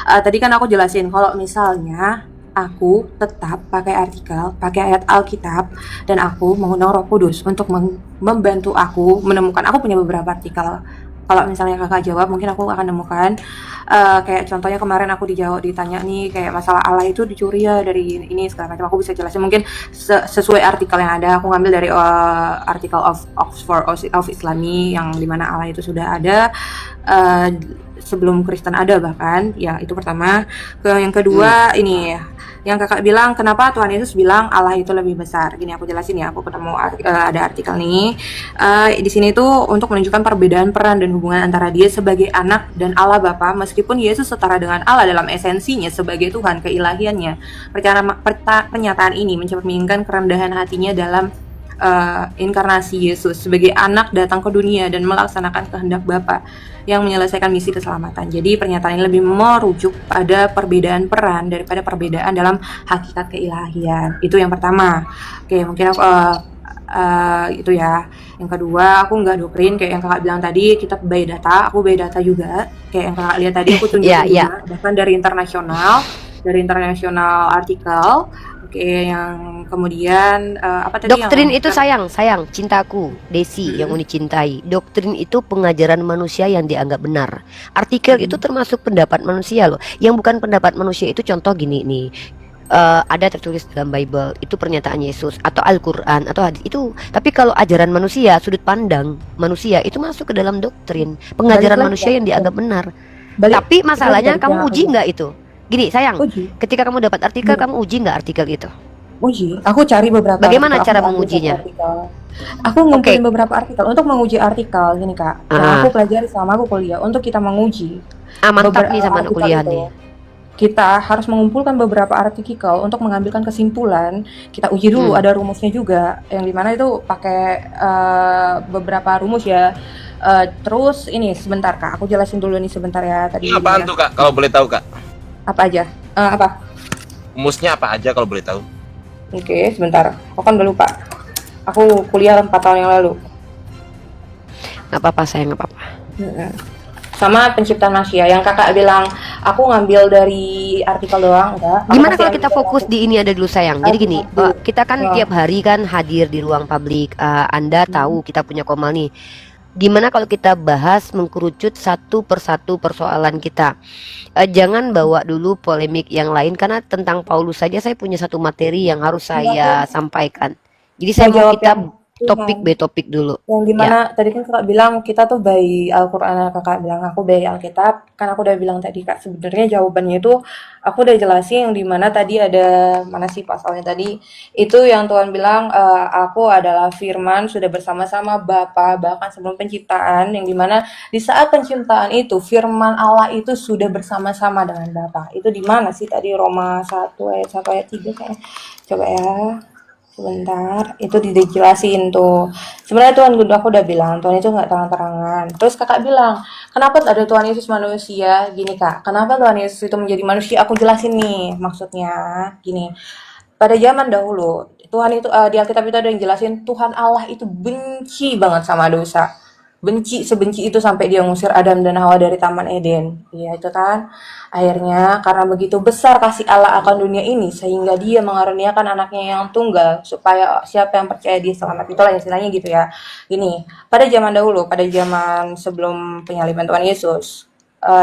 Tadi kan aku jelasin kalau misalnya aku tetap pakai artikel, pakai ayat Alkitab, dan aku mengundang Roh Kudus untuk membantu aku menemukan. Aku punya beberapa artikel. Kalau misalnya kakak jawab, mungkin aku akan nemukan. Kayak contohnya kemarin aku dijawab, ditanya nih kayak masalah Allah itu dicuri ya dari ini segala macam. Aku bisa jelasin mungkin sesuai artikel yang ada. Aku ngambil dari artikel of Oxford of Islami yang dimana Allah itu sudah ada. Uh, Sebelum Kristen ada bahkan, ya itu pertama. Yang kedua ini yang kakak bilang kenapa Tuhan Yesus bilang Allah itu lebih besar. Gini aku jelasin ya, aku ketemu ada artikel nih. Di sini tuh untuk menunjukkan perbedaan peran dan hubungan antara dia sebagai anak dan Allah Bapa, meskipun Yesus setara dengan Allah dalam esensinya sebagai Tuhan keilahiannya. Pernyataan ini mencerminkan kerendahan hatinya dalam inkarnasi Yesus sebagai anak datang ke dunia dan melaksanakan kehendak Bapa yang menyelesaikan misi keselamatan. Jadi pernyataan ini lebih merujuk pada perbedaan peran daripada perbedaan dalam hakikat keilahian. Itu yang pertama. Oke, mungkin aku itu ya. Yang kedua, aku nggak doktrin kayak yang kakak bilang tadi, kita by data, aku by data juga. Kayak yang kakak lihat tadi, aku tunjukin juga, bahkan dari internasional artikel. Oke, yang kemudian apa tadi doktrin yang itu sayang cintaku Desi yang Uni cintai. Doktrin itu pengajaran manusia yang dianggap benar. Artikel itu termasuk pendapat manusia loh. Yang bukan pendapat manusia itu contoh gini nih. Ada tertulis dalam Bible itu pernyataan Yesus atau Al-Quran atau hadis itu. Tapi kalau ajaran manusia, sudut pandang manusia itu masuk ke dalam doktrin, pengajaran manusia yang dianggap benar. Tapi masalahnya kamu uji nggak itu? Gini sayang, ketika kamu dapat artikel, kamu uji nggak artikel itu? Uji, aku cari beberapa. Bagaimana cara mengujinya? Aku ngumpulin beberapa artikel untuk menguji artikel gini kak. Yang aku pelajari selama aku kuliah untuk kita menguji. Mantap nih sama anak kuliah nih. Kita harus mengumpulkan beberapa artikel untuk mengambilkan kesimpulan. Kita uji dulu, ada rumusnya juga, yang dimana itu pakai beberapa rumus ya. Terus ini sebentar kak, aku jelasin dulu nih sebentar ya tadi. Apaan tuh kak, kalau boleh tahu kak? Apa aja? Apa? Rumusnya apa aja kalau boleh tahu? Oke, sebentar. Aku kan udah lupa. Aku kuliah 4 tahun yang lalu. Nggak apa-apa sayang, nggak apa-apa. Sama penciptaan manusia yang kakak bilang aku ngambil dari artikel doang, enggak? Gimana kalau kita fokus di ini ada dulu sayang? Jadi gini, kita kan tiap hari kan hadir di ruang publik. Anda tahu kita punya Komal nih. Gimana kalau kita bahas mengkerucut satu persatu persoalan kita? Jangan bawa dulu polemik yang lain karena tentang Paulus saja saya punya satu materi yang harus saya sampaikan. Jadi saya mau kita topik by topik dulu. Yang dimana tadi kan kakak bilang kita tuh by Al-Quran, kakak bilang aku by Alkitab. Kan aku udah bilang tadi kak, sebenarnya jawabannya itu aku udah jelasin yang dimana tadi ada mana sih pasalnya tadi itu yang Tuhan bilang aku adalah firman sudah bersama-sama Bapa bahkan sebelum penciptaan, yang dimana di saat penciptaan itu firman Allah itu sudah bersama-sama dengan Bapa. Itu di mana sih tadi? Roma 1 ayat 1 ayat 3 kayaknya. Coba ya. Sebentar, itu dijelasin tuh. Sebenarnya Tuhan aku udah bilang, Tuhan itu nggak terang-terangan. Terus kakak bilang, kenapa ada Tuhan Yesus manusia? Gini kak, kenapa Tuhan Yesus itu menjadi manusia? Aku jelasin nih, maksudnya gini. Pada zaman dahulu, Tuhan itu di Alkitab itu ada yang jelasin, Tuhan Allah itu benci banget sama dosa. Benci, sebenci itu sampai dia ngusir Adam dan Hawa dari Taman Eden. Iya itu kan. Akhirnya karena begitu besar kasih Allah akan dunia ini sehingga dia mengaruniakan anaknya yang tunggal supaya siapa yang percaya dia selamat. Itulah istilahnya gitu ya. Gini, pada zaman dahulu, pada zaman sebelum penyaliban Tuhan Yesus,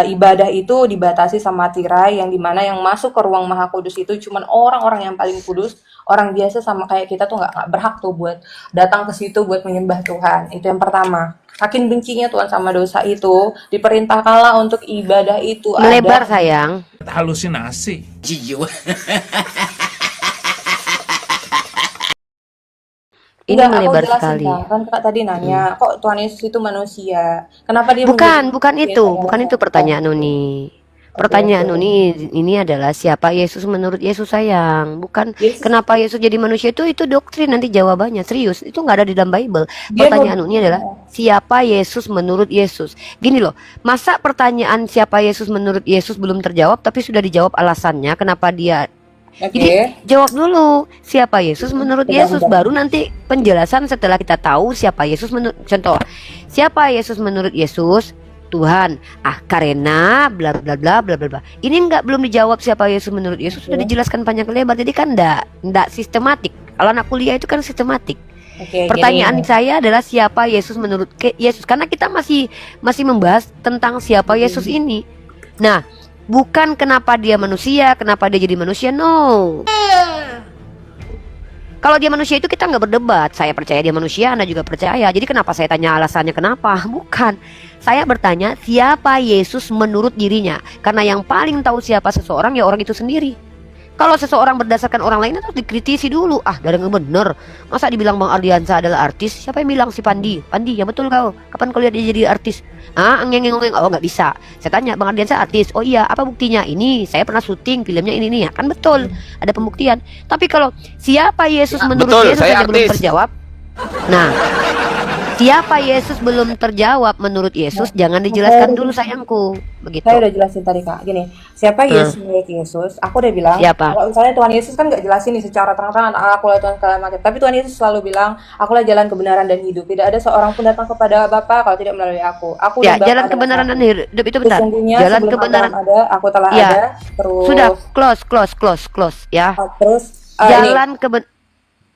ibadah itu dibatasi sama tirai yang dimana yang masuk ke ruang maha kudus itu cuman orang-orang yang paling kudus. Orang biasa sama kayak kita tuh nggak berhak tuh buat datang ke situ buat menyembah Tuhan. Itu yang pertama. Saking bencinya Tuhan sama dosa itu, diperintahkanlah untuk ibadah itu melebar sayang. Halusinasi. Jiwa. Ini melebar sekali. Kan kak tadi nanya, kok Tuhan Yesus itu manusia? Kenapa dia bukan itu pertanyaan Nuni. Pertanyaan ini adalah siapa Yesus menurut Yesus sayang, bukan kenapa Yesus jadi manusia. Itu doktrin nanti jawabannya serius itu nggak ada di dalam Bible. Pertanyaan ini adalah siapa Yesus menurut Yesus. Gini loh, masa pertanyaan siapa Yesus menurut Yesus belum terjawab tapi sudah dijawab alasannya kenapa dia. Jadi jawab dulu siapa Yesus menurut Yesus, baru nanti penjelasan setelah kita tahu siapa Yesus menurut. Contoh, siapa Yesus menurut Yesus? Tuhan. Karena bla bla bla bla bla bla. Ini belum dijawab siapa Yesus menurut Yesus, sudah dijelaskan panjang lebar. Jadi kan enggak sistematik. Kalau anak kuliah itu kan sistematik. Oke, Pertanyaan gini. saya adalah siapa Yesus menurut Yesus, karena kita masih membahas tentang siapa Yesus ini. Nah, bukan kenapa dia manusia, kenapa dia jadi manusia. No. Kalau dia manusia itu kita nggak berdebat. Saya percaya dia manusia, Anda juga percaya. Jadi kenapa saya tanya alasannya kenapa? Bukan. Saya bertanya siapa Yesus menurut dirinya. Karena yang paling tahu siapa seseorang ya orang itu sendiri. Kalau seseorang berdasarkan orang lain harus dikritisi dulu. Dari yang bener. Masa dibilang Bang Ardiansa adalah artis? Siapa yang bilang si Pandi? Pandi, ya betul kau. Kapan kau lihat dia jadi artis? Ngeng-ngeng. Oh nggak bisa. Saya tanya, Bang Ardiansa artis? Oh iya, apa buktinya? Ini saya pernah syuting filmnya ini nih. Ya kan betul. Ada pembuktian. Tapi kalau siapa Yesus menurut betul, Yesus saya saja belum artis. terjawab. Nah, siapa Yesus belum terjawab menurut Yesus, jangan dijelaskan dulu sayangku. Begitu. Saya udah jelasin tadi Kak, gini, siapa Yesus menurut Yesus, aku udah bilang, Siapa? kalau misalnya Tuhan Yesus kan nggak jelasin nih secara terang-terangan, akulah Tuhan kalian makin, tapi Tuhan Yesus selalu bilang, akulah jalan kebenaran dan hidup, tidak ada seorang pun datang kepada Bapa kalau tidak melalui aku Ya, dan Bapa jalan adalah kebenaran satu. dan hidup itu benar. Sesungguhnya Jalan sebelum kebenaran. Abraham ada, aku telah Ya. ada, terus, Sudah close ya. ini, Jalan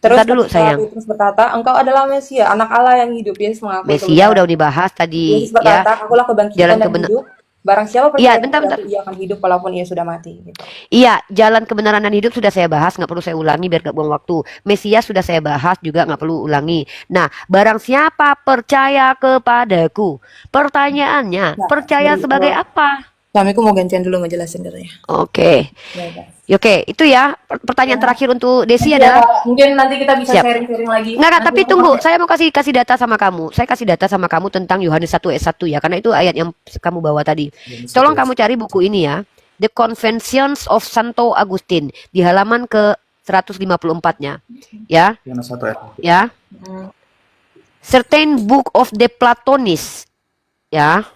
terus Bentar dulu ketika sayang. Petrus berkata, engkau adalah Mesia, anak Allah yang hidup. Yesus mengakui Mesia udah kebenaran. dibahas tadi Yesus berkata, ya. akulah kebangkitan Jalan dan kebenaran. hidup. Barang siapa Iya, percaya bentar. kepadaku, ia akan hidup walaupun ia sudah mati. Gitu. Iya, jalan kebenaran dan hidup sudah saya bahas, nggak perlu saya ulangi biar gak buang waktu. Mesia sudah saya bahas juga, nggak perlu ulangi. Nah, barang siapa percaya kepadaku, pertanyaannya, Nah, percaya sebagai apa? Suamiku mau gantian dulu ngejelasin katanya. Oke, Oke, itu ya pertanyaan terakhir untuk Desi adalah. Mungkin nanti kita bisa Siap. sharing-sharing lagi. Nggak, tapi Nanti tunggu. aku- Saya mau kasih data sama kamu. Saya kasih data sama kamu tentang Yohanes 1 ayat 1 ya, karena itu ayat yang kamu bawa tadi. Tolong kamu cari buku ini ya. The Confessions of Santo Agustin di halaman ke 154-nya. Ya. Yohanes 1 ayat. Ya. Certain Book of the Platonists. Ya.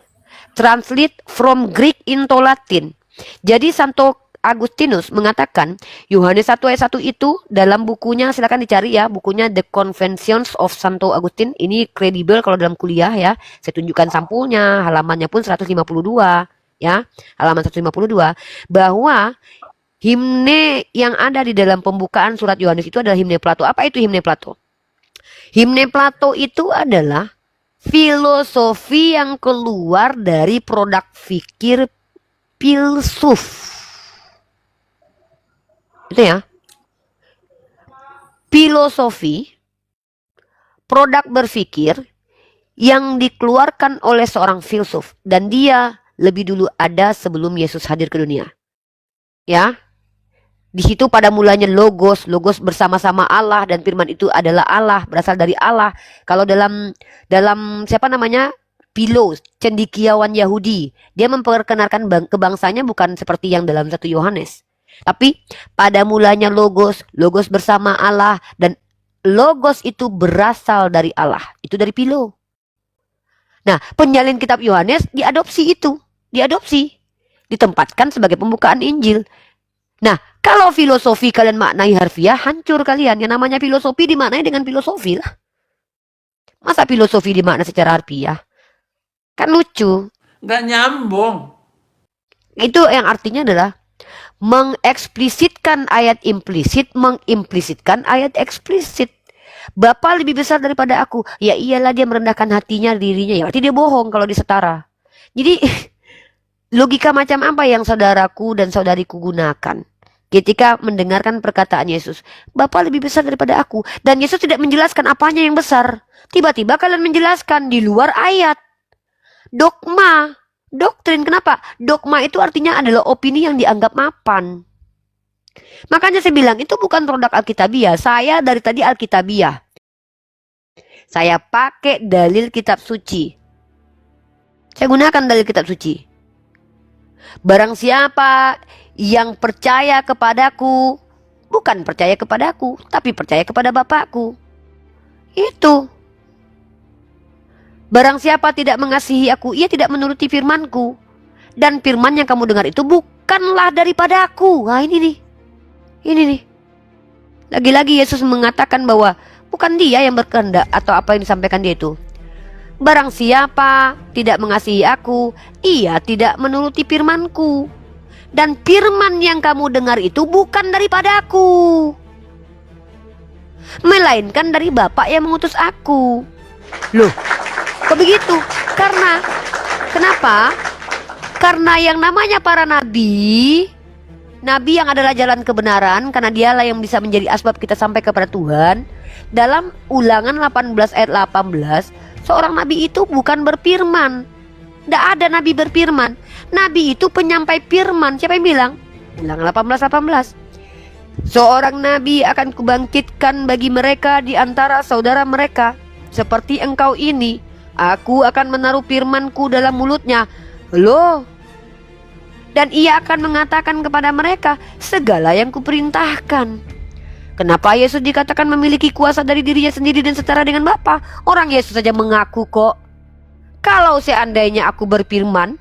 Translate from Greek into Latin. Jadi Santo Agustinus mengatakan Yohanes 1 ayat 1 itu dalam bukunya, silakan dicari ya, bukunya The Confessions of Santo Agustin. Ini kredibel kalau dalam kuliah ya. Saya tunjukkan sampulnya, halamannya pun 152 ya. Halaman 152 bahwa himne yang ada di dalam pembukaan surat Yohanes itu adalah himne Plato. Apa itu himne Plato? Himne Plato itu adalah filosofi yang keluar dari produk fikir filsuf. Itu ya. Filosofi, produk berpikir yang dikeluarkan oleh seorang filsuf, dan dia lebih dulu ada sebelum Yesus hadir ke dunia. Ya. Di situ pada mulanya logos bersama-sama Allah, dan firman itu adalah Allah, berasal dari Allah. Kalau dalam siapa namanya? Pilos, cendekiawan Yahudi, dia memperkenalkan kebangsanya bukan seperti yang dalam 1 Yohanes. Tapi pada mulanya logos bersama Allah, dan logos itu berasal dari Allah. Itu dari Pilo. Nah, penyalin kitab Yohanes ditempatkan sebagai pembukaan Injil. Nah, kalau filosofi kalian maknai harfiah, hancur kalian. Yang namanya filosofi dimaknai dengan filosofi lah. Masa filosofi dimaknai secara harfiah? Kan lucu. Nggak nyambung. Itu yang artinya adalah mengeksplisitkan ayat implisit, mengimplisitkan ayat eksplisit. Bapa lebih besar daripada aku. Ya iyalah, dia merendahkan hatinya, dirinya. Ya berarti dia bohong kalau disetara. Jadi logika macam apa yang saudaraku dan saudariku gunakan ketika mendengarkan perkataan Yesus? Bapa lebih besar daripada aku. Dan Yesus tidak menjelaskan apanya yang besar. Tiba-tiba kalian menjelaskan di luar ayat. Dogma, doktrin. Kenapa? Dogma itu artinya adalah opini yang dianggap mapan. Makanya saya bilang itu bukan produk Alkitabiah. Saya dari tadi Alkitabiah. Saya pakai dalil kitab suci. Saya gunakan dalil kitab suci. Barang siapa yang percaya kepadaku, bukan percaya kepadaku, tapi percaya kepada Bapakku. Itu. Barang siapa tidak mengasihi aku, ia tidak menuruti firmanku. Dan firman yang kamu dengar itu bukanlah daripada aku. Nah ini nih. Ini nih. Lagi-lagi Yesus mengatakan bahwa bukan dia yang berkehendak atau apa yang disampaikan dia itu. Barang siapa tidak mengasihi aku, ia tidak menuruti firman-Ku. Dan firman yang kamu dengar itu bukan daripada aku, melainkan dari Bapa yang mengutus aku. Loh, kok begitu? Kenapa? Karena yang namanya para nabi yang adalah jalan kebenaran, karena dialah yang bisa menjadi asbab kita sampai kepada Tuhan. Dalam Ulangan 18 ayat 18, seorang nabi itu bukan berfirman. Tidak ada nabi berfirman. Nabi itu penyampai firman. Siapa yang bilang? Ulangan 18. Seorang nabi akan kubangkitkan bagi mereka di antara saudara mereka, seperti engkau ini. Aku akan menaruh firman-Ku dalam mulutnya. Loh. Dan ia akan mengatakan kepada mereka segala yang kuperintahkan. Kenapa Yesus dikatakan memiliki kuasa dari dirinya sendiri dan setara dengan Bapa? Orang Yesus saja mengaku kok. Kalau seandainya aku berfirman,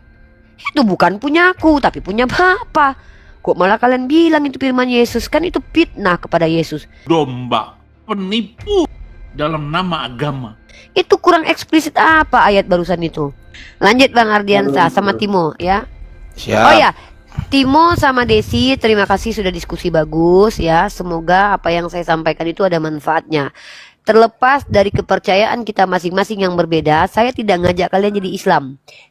itu bukan punya aku, tapi punya Bapa. Kok malah kalian bilang itu firman Yesus? Kan itu fitnah kepada Yesus. Domba, penipu dalam nama agama. Itu kurang eksplisit apa ayat barusan itu? Lanjut Bang Ardiansa sama Timo ya. Siap. Oh ya, Timo sama Desi, terima kasih sudah diskusi bagus ya. Semoga apa yang saya sampaikan itu ada manfaatnya. Terlepas dari kepercayaan kita masing-masing yang berbeda, saya tidak ngajak kalian jadi Islam.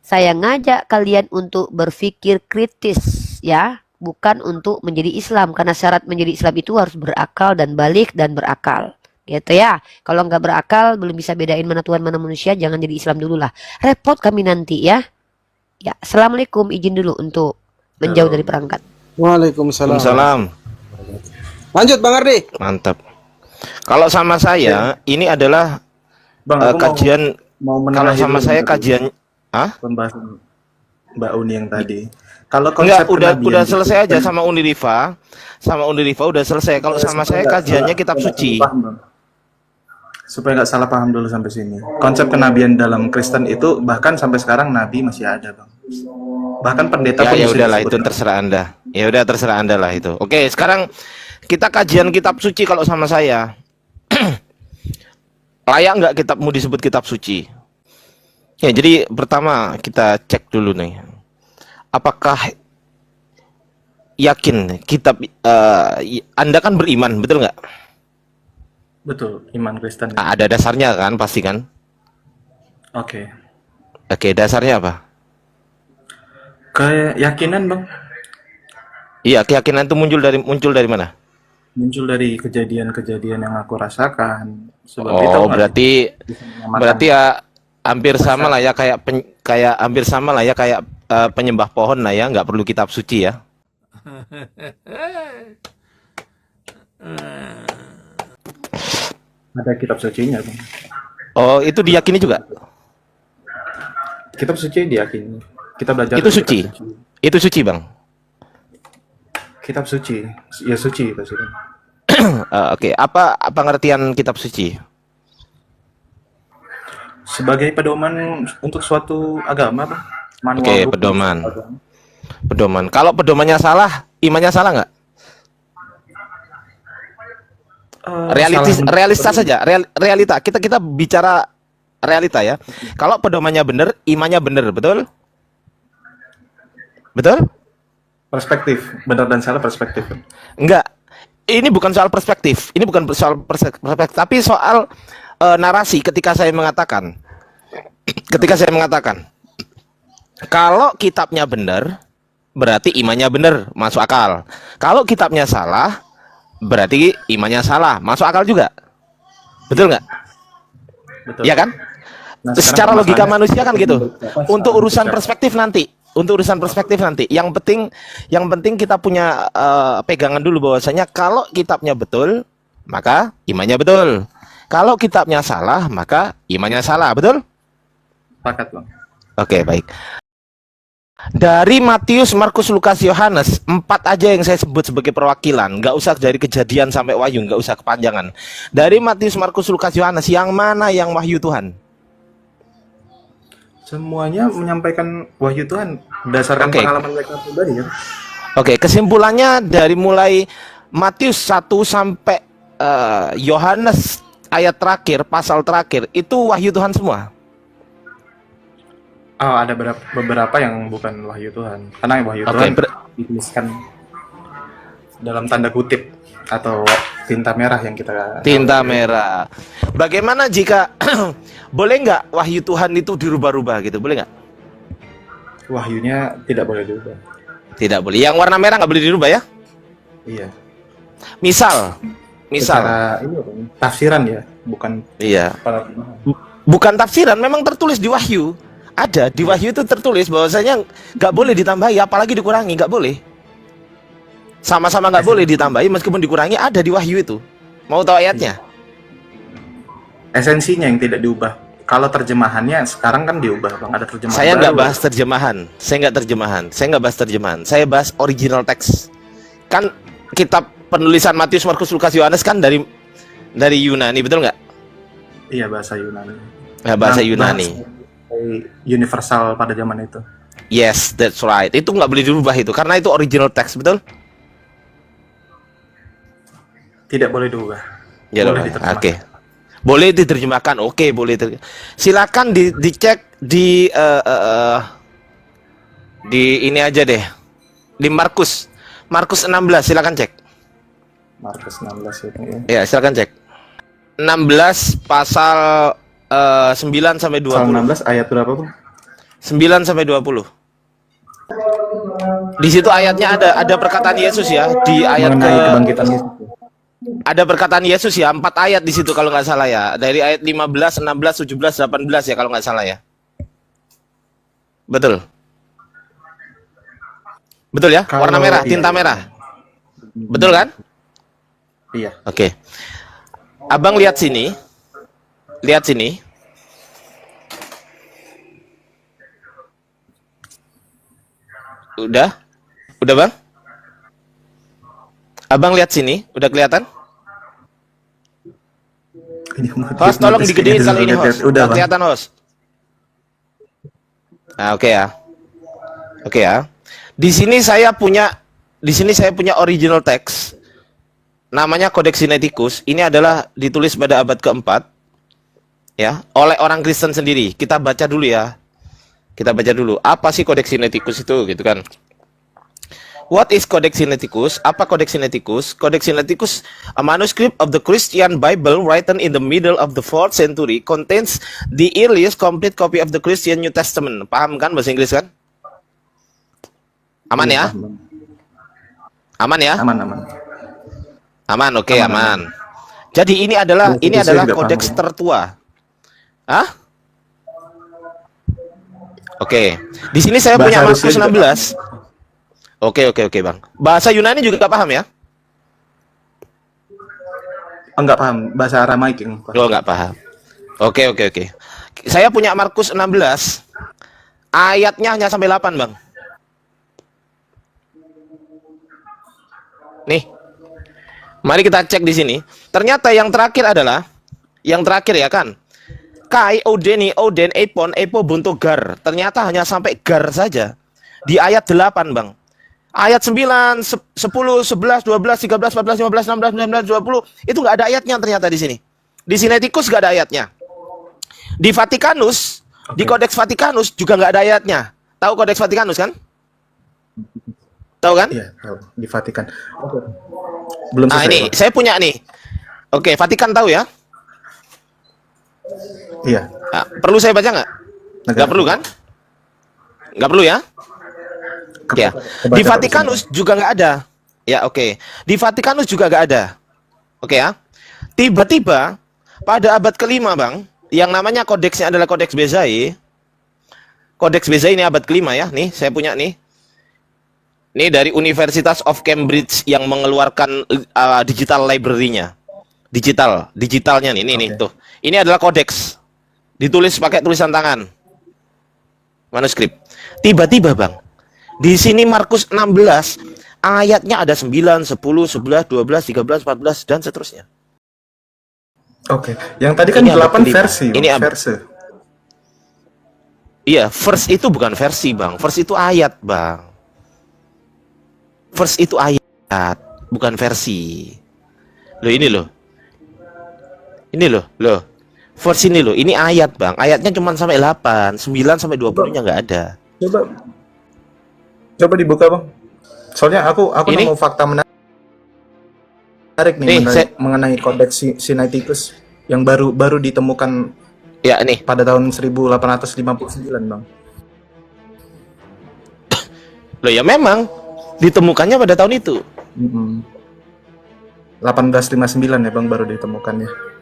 Saya ngajak kalian untuk berpikir kritis ya, bukan untuk menjadi Islam. Karena syarat menjadi Islam itu harus berakal dan balik dan berakal. Gitu ya. Kalau nggak berakal, belum bisa bedain mana Tuhan mana manusia, jangan jadi Islam dulu lah. Repot kami nanti ya. Ya, assalamualaikum, izin dulu untuk menjauh dari perangkat. Waalaikumsalam. Waalaikumsalam. Lanjut Bang Ardi. Mantap. Kalau sama saya, ini adalah Bang, aku kajian. mau Kalau menengahi sama dulu saya tadi kajian, pembahasan Mbak Uni yang tadi. Kalau enggak, konsep udah kenabian selesai itu aja kan- sama Uniriva. Sama Uniriva udah selesai. Kalau sama saya kajiannya kitab suci. Supaya nggak salah paham dulu sampai sini. Konsep kenabian dalam Kristen itu bahkan sampai sekarang nabi masih ada, Bang. Bahkan pendeta pun Ya bisa udahlah, disebut itu nabi. terserah Anda. Ya udah, terserah Anda lah itu. Oke, sekarang kita kajian kitab suci kalau sama saya. Layak nggak kitabmu disebut kitab suci? Ya, jadi pertama kita cek dulu nih. Apakah yakin kitab Anda kan beriman, betul nggak? Betul, iman Kristen. Ada dasarnya kan, pasti kan? Oke. Oke, dasarnya apa? Keyakinan, Bang, Iya, keyakinan itu muncul dari mana? muncul dari kejadian-kejadian yang aku rasakan. Sebab itu Oh, nggak bisa menyamakan. berarti ya hampir sama lah ya kayak hampir sama lah ya kayak penyembah pohon lah ya, nggak perlu kitab suci ya. Ada kitab sucinya, Bang. Oh, itu diyakini juga. Kitab suci diyakini. Kita belajar Itu dari suci. kitab suci. Itu suci, Bang. Kitab suci, ya suci itu sih. Oke, apa pengertian kitab suci? Sebagai pedoman untuk suatu agama, Bang. Manual Oke, hukum pedoman. suatu agama. Pedoman. Kalau pedomannya salah, imannya salah nggak? Realistis saja, realita. Kita bicara realita ya. Kalau pedomannya benar, imannya benar, betul? Betul? Perspektif, benar dan salah perspektif. Enggak. Ini bukan soal perspektif. Ini bukan soal perspektif, tapi soal narasi ketika saya mengatakan kalau kitabnya benar, berarti imannya benar, masuk akal. Kalau kitabnya salah, berarti imannya salah, masuk akal juga. Betul nggak? Betul. Iya kan? Nah, Secara sekarang logika permasalahannya- manusia kan gitu. Untuk urusan perspektif nanti. Yang penting kita punya pegangan dulu bahwasanya kalau kitabnya betul, maka imannya betul. Kalau kitabnya salah, maka imannya salah, betul? Sepakat, Bang. Oke, baik. Dari Matius, Markus, Lukas, Yohanes, 4 aja yang saya sebut sebagai perwakilan. Nggak usah dari Kejadian sampai Wahyu, nggak usah kepanjangan. Dari Matius, Markus, Lukas, Yohanes, yang mana yang wahyu Tuhan? Semuanya menyampaikan wahyu Tuhan berdasarkan Oke. pengalaman mereka pribadi ya. Oke, kesimpulannya dari mulai Matius 1 sampai Yohanes ayat terakhir, pasal terakhir, itu wahyu Tuhan semua. Oh, ada beberapa yang bukan wahyu Tuhan. Karena wahyu Oke, Tuhan dituliskan dalam tanda kutip atau tinta merah yang kita tinta merah. Bagaimana jika boleh nggak wahyu Tuhan itu dirubah-rubah gitu? Boleh nggak? wahyunya tidak boleh diubah. Tidak boleh. Yang warna merah nggak boleh dirubah ya? Iya. Misal, Secara ini tafsiran ya, bukan iya. para Bukan tafsiran, memang tertulis di wahyu. Ada di wahyu itu tertulis bahwasanya nggak boleh ditambahi, apalagi dikurangi, nggak boleh. Sama-sama nggak boleh ditambahi, meskipun dikurangi ada di wahyu itu. Mau tahu ayatnya? esensinya yang tidak diubah. Kalau terjemahannya sekarang kan diubah, Bang. Ada terjemahan Saya nggak baru. bahas terjemahan, saya nggak terjemahan, saya nggak bahas terjemahan. Saya bahas original teks. Kan kitab penulisan Matius, Markus, Lukas, Yohanes kan dari Yunani, betul nggak? Iya, bahasa Yunani. Nah, bahasa Yunani. Universal pada zaman itu. Yes, that's right. Itu nggak boleh dirubah itu, karena itu original text, betul? Tidak boleh diubah. Ya, Boleh oke. diterjemahkan. Boleh diterjemahkan. Oke, boleh. Silakan dicek di ini aja deh. Di Markus 16, silakan cek. Markus 16 itu ya. Ya, silakan cek. 16 pasal 9 sampai Pasal 20. 16 ayat berapa, Bang? 9 sampai 20. Di situ ayatnya ada perkataan Yesus ya, di ayat Mengenai kebangkitan Yesus. ada perkataan Yesus ya, 4 ayat di situ kalau nggak salah ya. Dari ayat 15, 16, 17, 18 ya kalau nggak salah ya. Betul. Betul ya? Kalau- Warna merah, iya, tinta iya. merah. Betul kan? Iya. Oke. Abang lihat sini. Lihat sini. Udah? Udah, Bang? Abang lihat sini, udah kelihatan? Host, tolong digedein kalau ini host. Udah, Bang. Kelihatan host. Nah, oke ya. Oke ya. Di sini saya punya original text. Namanya Codex Sinaiticus. Ini adalah ditulis pada abad keempat. Ya, oleh orang Kristen sendiri. Kita baca dulu ya. Kita baca dulu. Apa sih Codex Sinaiticus itu gitu kan? What is Codex Sinaiticus? Apa Codex Sinaiticus? Codex Sinaiticus, a manuscript of the Christian Bible written in the middle of the 4th century, contains the earliest complete copy of the Christian New Testament. Paham kan bahasa Inggris kan? Aman ya? Aman ya? Aman, aman. Aman, oke, Aman, aman. Jadi ini adalah Saya juga kodeks paham. tertua. Hah? Oke. Di sini saya Bahasa punya Markus Rusia juga 16. Oke, Bang. Bahasa Yunani juga paham ya? Enggak paham. Bahasa Aramaik yang paham. Oh, nggak paham. Oke. Saya punya Markus 16. Ayatnya hanya sampai 8, Bang. Nih. Mari kita cek di sini. Ternyata yang terakhir adalah ya kan. Kai odeni oden epon epo buntu gar. Ternyata hanya sampai gar saja. Di ayat 8, Bang. Ayat 9, 10, 11, 12, 13, 14, 15, 16, 19, 20 itu nggak ada ayatnya ternyata di sini. Di Sinaiticus nggak ada ayatnya. Di Vatikanus, di Codex Vatikanus juga nggak ada ayatnya. Tahu Codex Vatikanus kan? Tahu kan? Iya, tahu. Di Vatikan. Oke. Belum Nah, selesai. ini Bang. saya punya nih. Oke, Vatikan tahu ya? Iya. Nah, perlu saya baca nggak? Nggak perlu kan? Nggak perlu ya? Ya. Kebaca, Di Pak, Vatikanus juga nggak ada. Ya, oke. Di Vatikanus juga nggak ada. Oke ya. Tiba-tiba pada abad kelima, Bang, yang namanya kodeksnya adalah Codex Bezae. Codex Bezae ini abad kelima ya. Nih, saya punya nih. Ini dari Universitas of Cambridge yang mengeluarkan digital library-nya. Digitalnya nih, nih tuh. Ini adalah kodeks. Ditulis pakai tulisan tangan. Manuskrip. Tiba-tiba, Bang, di sini Markus 16 ayatnya ada 9, 10, 11, 12, 13, 14 dan seterusnya. Oke. Yang tadi kan Ini abad 8 kelima. versi. Ini abad- verse. Iya, verse itu bukan versi, Bang. Verse itu ayat, Bang. Verse itu ayat, bukan versi. Loh ini loh. Ini loh. versi ini loh. Ini ayat, Bang. Ayatnya cuma sampai 8, 9 sampai 20-nya nggak ada. Coba coba dibuka, Bang. Soalnya aku Ini? nemu fakta menarik nih Nih, mengenai kodeks Sinaiticus yang baru ditemukan Ya, nih. pada tahun 1859, Bang. Loh ya memang ditemukannya pada tahun itu. 1859 ya, Bang, baru ditemukannya.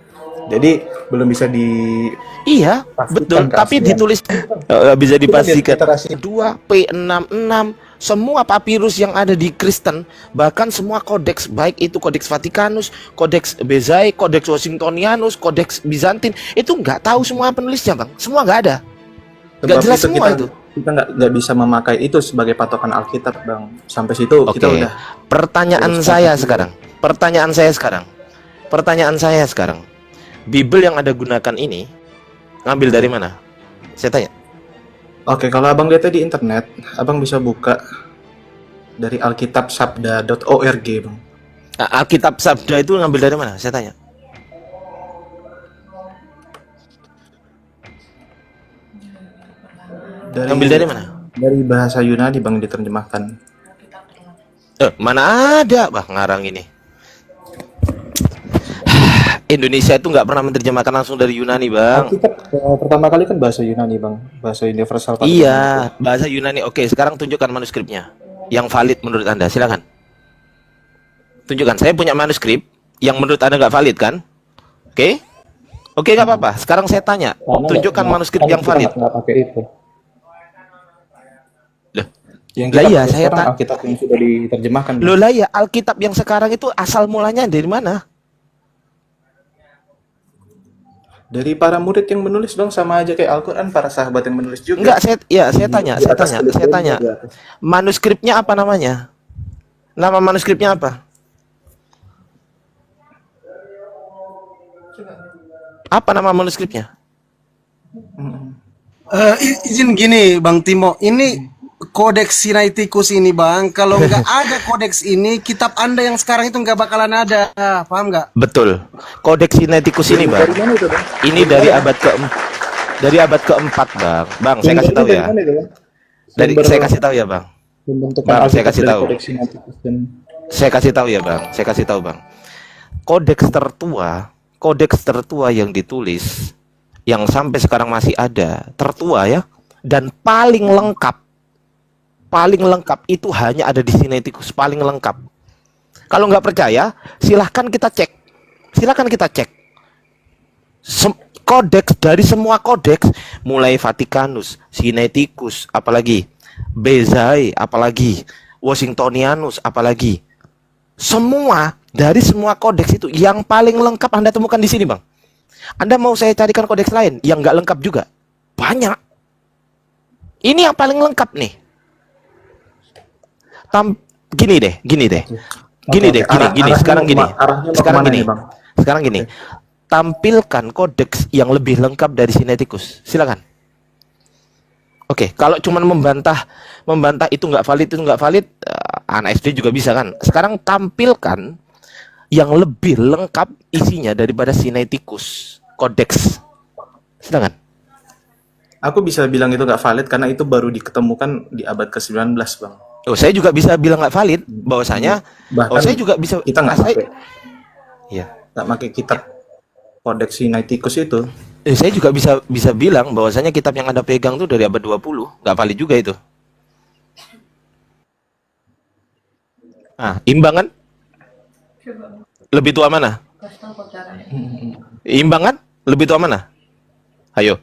Jadi belum bisa di Iya, Pastikan betul. Tapi keaslian. ditulis nggak bisa dipastikan. literasi. Kedua, P66, semua papirus yang ada di Kristen, bahkan semua kodeks, baik itu kodeks Vatikanus, kodeks Bezai, kodeks Washingtonianus, kodeks Bizantin, itu nggak tahu semua penulisnya, Bang. Semua nggak ada. Nggak Sebab jelas itu semua itu. kita nggak bisa memakai itu sebagai patokan Alkitab, Bang. Sampai situ Oke. kita udah Pertanyaan Kodeks saya Vatikan. sekarang. Pertanyaan saya sekarang. Bible yang ada gunakan ini ngambil dari mana? Saya tanya. Oke, kalau Abang lihat di internet, Abang bisa buka dari alkitabsabda.org, Bang. Nah, Alkitab Sabda itu ngambil dari mana? Saya tanya. Ngambil dari mana? Dari bahasa Yunani, Bang, diterjemahkan. Mana ada, Bang, ngarang ini. Indonesia itu nggak pernah menerjemahkan langsung dari Yunani, Bang. Alkitab pertama kali kan bahasa Yunani, Bang. Bahasa universal. Iya, bahasa Yunani. Oke, sekarang tunjukkan manuskripnya yang valid menurut Anda. Silakan. Tunjukkan. Saya punya manuskrip yang menurut Anda nggak valid kan? Oke? Oke, nggak apa-apa. Sekarang saya tanya, tunjukkan manuskrip yang valid. Nggak pakai itu. Loh, Yang Lah kita iya, pakai saya sekarang Alkitab yang sudah diterjemahkan. Bang. loh lah ya, Alkitab yang sekarang itu asal mulanya dari mana? Dari para murid yang menulis, Bang, sama aja kayak Al-Quran, para sahabat yang menulis juga. Enggak, saya tanya. Di atas. Manuskripnya apa namanya? Nama manuskripnya apa? Apa nama manuskripnya? Izin gini, Bang Timo. Ini kodeks Sinaiticus ini, Bang. Kalau nggak ada kodeks ini, kitab Anda yang sekarang itu nggak bakalan ada. Paham nggak? Betul. Kodeks Sinaiticus ini, Bang. Dari mana itu, Bang? Ini dari abad keempat, Bang. Bang, saya kasih tahu ya. Saya kasih tahu ya, Bang. Bang, saya kasih tahu. Saya kasih tahu ya, Bang. Saya kasih tahu, Bang. Kodeks tertua yang ditulis, yang sampai sekarang masih ada, tertua ya, dan paling lengkap itu hanya ada di Sinaiticus, paling lengkap. Kalau nggak percaya, silahkan kita cek. Kodeks dari semua kodeks, mulai Vatikanus, Sinaiticus, apalagi Bezai, apalagi Washingtonianus, apalagi semua dari semua kodeks itu yang paling lengkap Anda temukan di sini, Bang. Anda mau saya carikan kodeks lain yang nggak lengkap juga? Banyak. Ini yang paling lengkap nih. Gini deh. Sekarang gini. Tampilkan kodeks yang lebih lengkap dari Sinaiticus. Silakan. Oke, kalau cuman membantah itu nggak valid, anak SD juga bisa kan. Sekarang tampilkan yang lebih lengkap isinya daripada Sinaiticus, kodeks. Silakan. Aku bisa bilang itu nggak valid karena itu baru diketemukan di abad ke-19, Bang. Oh, saya juga bisa bilang nggak valid, bahwasanya. Bahkan saya juga bisa. kita nggak pakai. Iya. Nggak pakai kitab kodeks Sinaiticus itu. Saya juga bisa bilang bahwasanya kitab yang Anda pegang tuh dari abad 20, nggak valid juga itu. Imbang kan? Lebih tua mana? Imbang kan? Lebih tua mana? Ayo.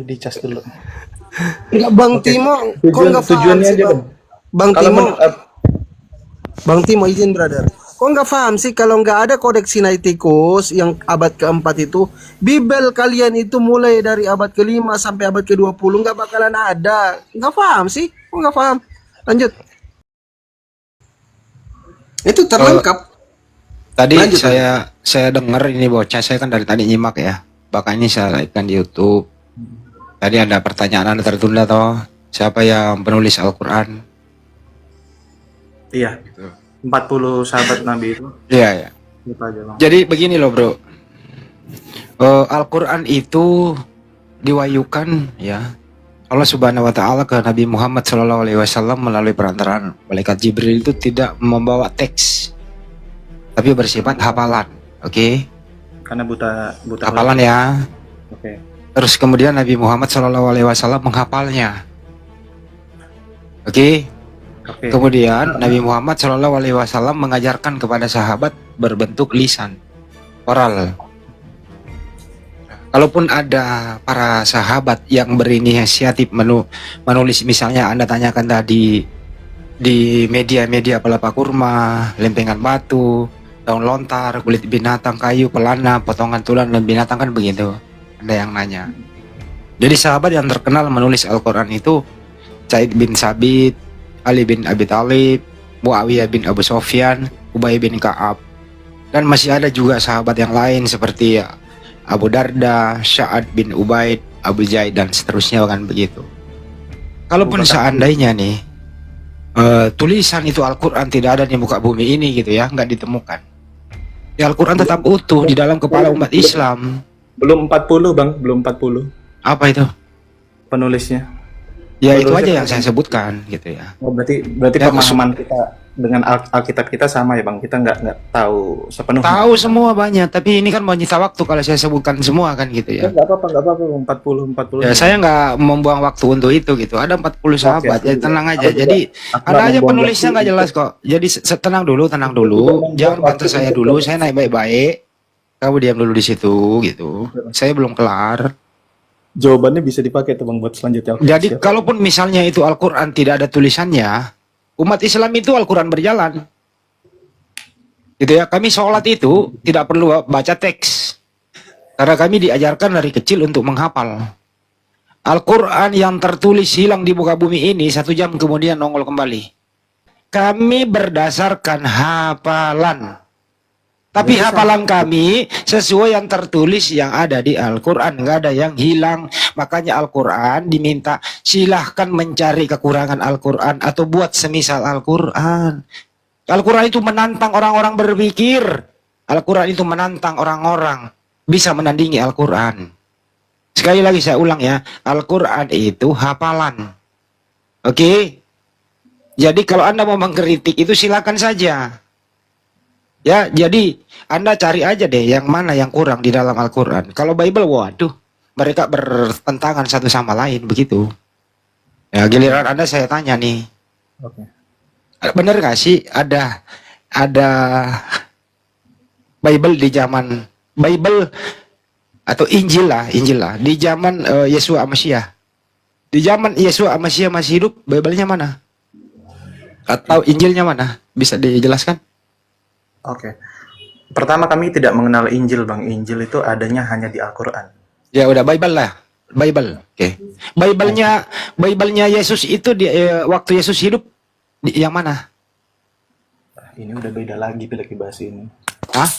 Dicas dulu. Enggak, Bang Timo. Kok nggak paham Tujuannya sih, aja, Bang? Bang. Bang Kalau Timo. Bang Timo, izin, brother. Kok nggak paham sih kalau nggak ada kodeks Sinaiticus yang abad keempat itu, Bible kalian itu mulai dari abad ke-5 sampai abad ke-20 nggak bakalan ada. Nggak paham sih? Kok nggak paham? Lanjut. Itu terlengkap. Tadi Lanjut, saya dengar ini bocah, saya kan dari tadi nyimak ya. Bahkan ini saya lihatkan di YouTube. Tadi ada pertanyaan Anda tertunda toh. Siapa yang penulis Al-Qur'an? Iya. 40 sahabat Nabi itu. Iya ya. Itu aja bang. Jadi begini loh bro, Al-Quran itu diwahyukan ya Allah Subhanahu Wa Taala ke Nabi Muhammad Shallallahu Alaihi Wasallam melalui perantaraan malaikat Jibril. Itu tidak membawa teks, tapi bersifat hafalan. Oke, Karena buta hafalan ya. Oke. Terus kemudian Nabi Muhammad Shallallahu Alaihi Wasallam menghafalnya. Oke. Oke. Kemudian Nabi Muhammad Shallallahu Alaihi Wasallam mengajarkan kepada sahabat berbentuk lisan, oral. Kalaupun ada para sahabat yang berinisiatif menulis, misalnya Anda tanyakan tadi di media-media pelapa kurma, lempengan batu, daun lontar, kulit binatang, kayu, pelana, potongan tulang dan binatang, kan begitu. Ada yang nanya. Jadi sahabat yang terkenal menulis Al-Quran itu Said bin Sabit, Ali bin Abi Thalib, Muawiyah bin Abu Sofyan, Ubay bin Ka'ab. Dan masih ada juga sahabat yang lain seperti Abu Darda, Sa'ad bin Ubaid, Abu Zaid dan seterusnya, kan begitu. Kalaupun seandainya nih tulisan itu Al-Quran tidak ada di muka bumi ini gitu ya, nggak ditemukan, ya Al-Quran tetap utuh di dalam kepala umat Islam. Belum 40 bang, belum 40 Apa itu? penulisnya. Ya itu Penulisnya aja yang saya sebutkan gitu ya. Oh, berarti Ya, pemahaman kita dengan Alkitab kita sama ya bang. Kita nggak tahu sepenuhnya. Tahu semua banyak, tapi ini kan menyita waktu kalau saya sebutkan semua kan gitu ya. Nggak apa-apa bang. 40. Ya saya nggak membuang waktu untuk itu gitu. Ada 40 sahabat, ya tenang aja. Jadi ada aja penulisnya nggak jelas kok. Jadi tenang dulu. Jangan bantah saya dulu. Saya naik baik-baik. Kamu diam dulu di situ gitu. Saya belum kelar. Jawabannya bisa dipakai tuh bang buat selanjutnya. Jadi kalaupun misalnya itu Al-Quran tidak ada tulisannya, umat Islam itu Al-Quran berjalan. Gitu ya, kami sholat itu tidak perlu baca teks. Karena kami diajarkan dari kecil untuk menghafal. Al-Quran yang tertulis hilang di muka bumi ini 1 jam kemudian nongol kembali. Kami berdasarkan hafalan. Tapi hafalan kami sesuai yang tertulis yang ada di Al-Quran. Nggak ada yang hilang. Makanya Al-Quran diminta silahkan mencari kekurangan Al-Quran atau buat semisal Al-Quran. Al-Quran itu menantang orang-orang berpikir. Al-Quran itu menantang orang-orang bisa menandingi Al-Quran. Sekali lagi saya ulang ya. Al-Quran itu hafalan. Oke? Jadi kalau Anda mau mengkritik itu silakan saja. Ya, jadi Anda cari aja deh yang mana yang kurang di dalam Al-Quran. Kalau Bible, waduh, mereka bertentangan satu sama lain, begitu. Ya, giliran Anda saya tanya nih. Oke. Bener gak sih ada Bible di zaman Bible atau Injil lah di zaman Yesua Amasya. Di zaman Yesua Amasya masih hidup, Bible-nya mana? Atau Injilnya mana? Bisa dijelaskan? Oke. Pertama kami tidak mengenal Injil bang. Injil itu adanya hanya di Al-Quran. Ya udah Bible lah. Bible. Oke. Bible-nya Yesus itu waktu Yesus hidup yang mana? Ini udah beda lagi bahas ini. Hah?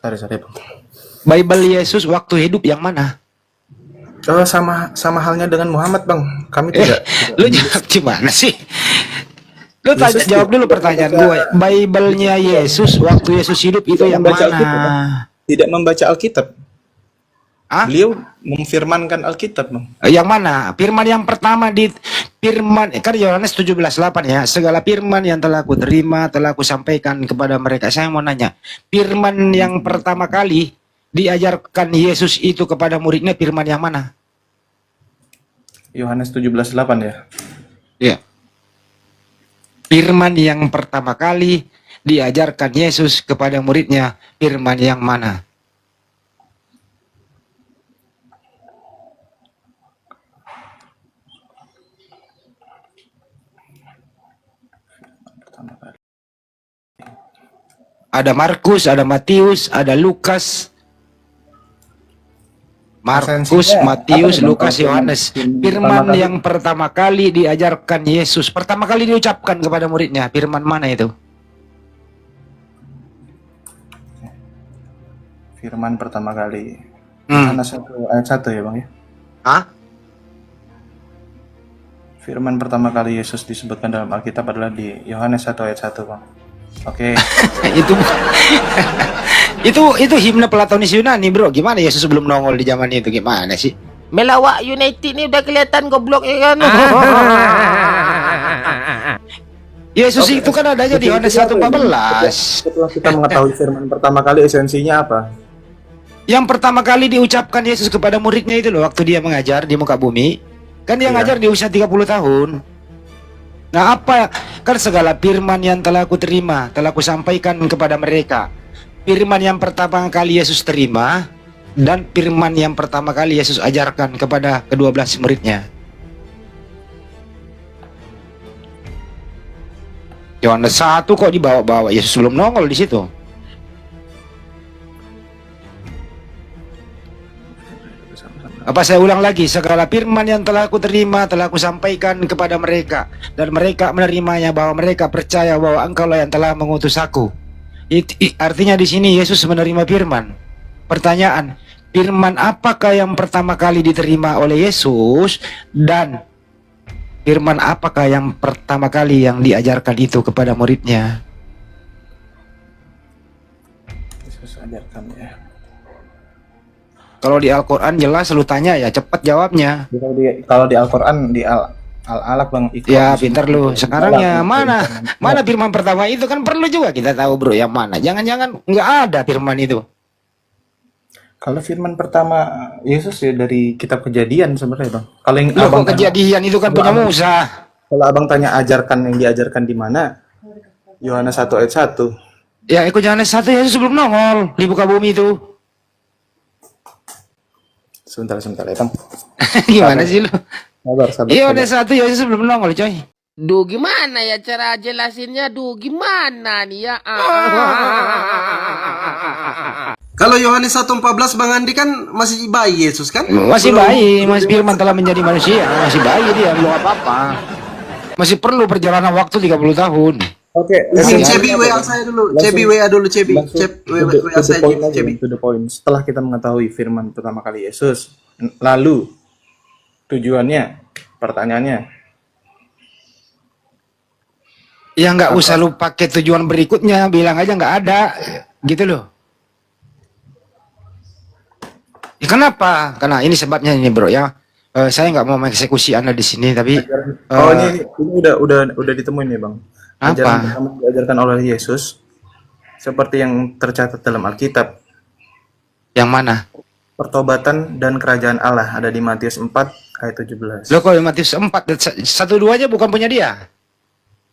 Sorry bang. Bible Yesus waktu hidup yang mana? Oh, sama halnya dengan Muhammad bang. Kami tidak. Lu jawab gimana sih? Lu jawab dulu pertanyaan gue. Bible-nya Yesus waktu Yesus hidup itu yang membaca mana? Alkitab, Bang. Tidak membaca Alkitab. Hah? Beliau memfirmankan Alkitab, Bang. Yang mana? Firman yang pertama di firman kan Yohanes 17:8 ya. Segala firman yang telah ku terima telah ku sampaikan kepada mereka. Saya mau nanya, firman yang pertama kali diajarkan Yesus itu kepada muridnya firman yang mana? Yohanes 17:8 ya. Iya. Firman yang pertama kali diajarkan Yesus kepada muridnya, firman yang mana? Ada Markus, ada Matius, ada Lukas. Markus, Matius, Lukas, Yohanes. Firman yang pertama kali diajarkan Yesus, pertama kali diucapkan kepada muridnya, firman mana itu? Firman pertama kali. Yohanes 1 ayat 1 ya, Bang ya. Hah? Firman pertama kali Yesus disebutkan dalam Alkitab adalah di Yohanes 1 ayat 1, Bang. Oke. Itu himne Platonis Yunani, bro. Gimana Yesus belum nongol di zaman itu? Gimana sih? Melawak United nih udah kelihatan goblok ya kan. Yesus itu kan adanya di Yohanes 1:14. Setelah kita mengetahui firman pertama kali, esensinya apa? Yang pertama kali diucapkan Yesus kepada muridnya itu loh, waktu dia mengajar di muka bumi. Kan dia Iya. ngajar di usia 30 tahun. Nah, apa kan segala firman yang telah aku terima, telah aku sampaikan kepada mereka. Firman yang pertama kali Yesus terima dan firman yang pertama kali Yesus ajarkan kepada ke-12 muridnya. Yohanes 1 kok dibawa-bawa, Yesus belum nongol di situ. Apa saya ulang lagi, segala firman yang telah aku terima telah aku sampaikan kepada mereka, dan mereka menerimanya, bahwa mereka percaya bahwa Engkaulah yang telah mengutus aku. Artinya di sini Yesus menerima firman. Pertanyaan, firman apakah yang pertama kali diterima oleh Yesus, dan firman apakah yang pertama kali yang diajarkan itu kepada muridnya? Yesus ajarkan ya. Kalau di Al-Quran jelas lu tanya ya cepat jawabnya. Kalau di Al-Quran di Al-Alaq Bang. Ya pintar lu. Sekarang ya mana firman pertama itu kan perlu juga kita tahu bro yang mana. Jangan-jangan nggak ada firman itu. Kalau firman pertama Yesus ya dari kitab Kejadian sebenarnya Bang. Kalau yang Loh, abang kok kejadian itu kan punya Musa. kalau abang tanya ajarkan yang diajarkan di mana? Yohanes 1 ayat 1. Ya ikut Yohanes 1 Yesus sebelum nongol di muka bumi itu. Sebentar ya Bang. Gimana sih lu? Sabar. Iya Yohanes 1 Yesus sebelum nongol coy. Duh gimana ya cara jelasinnya? Duh gimana nih ya? Kalau Yohanes 1:14 Bang Andi kan masih bayi Yesus kan? Masih bayi, Mas Firman telah menjadi manusia, masih bayi dia, belum apa-apa. Masih perlu perjalanan waktu 30 tahun. Oke, Ini Cebi WA saya dulu. Cebi WA dulu Cebi. Cep WA saya Cebi. to the point. Setelah kita mengetahui firman pertama kali Yesus, lalu tujuannya, pertanyaannya, Ya nggak usah lu pakai tujuan berikutnya, bilang aja nggak ada, gitu loh. Ya, kenapa? Karena ini sebabnya ini bro ya. Saya nggak mau mengeksekusi Anda di sini, tapi ini udah ditemuin nih Bang. Apa? Ajaran pertama yang diajarkan oleh Yesus seperti yang tercatat dalam Alkitab, yang mana? pertobatan dan kerajaan Allah ada di Matius 4 ayat 17. Lo kalau Matius 4 1-2 aja bukan punya dia.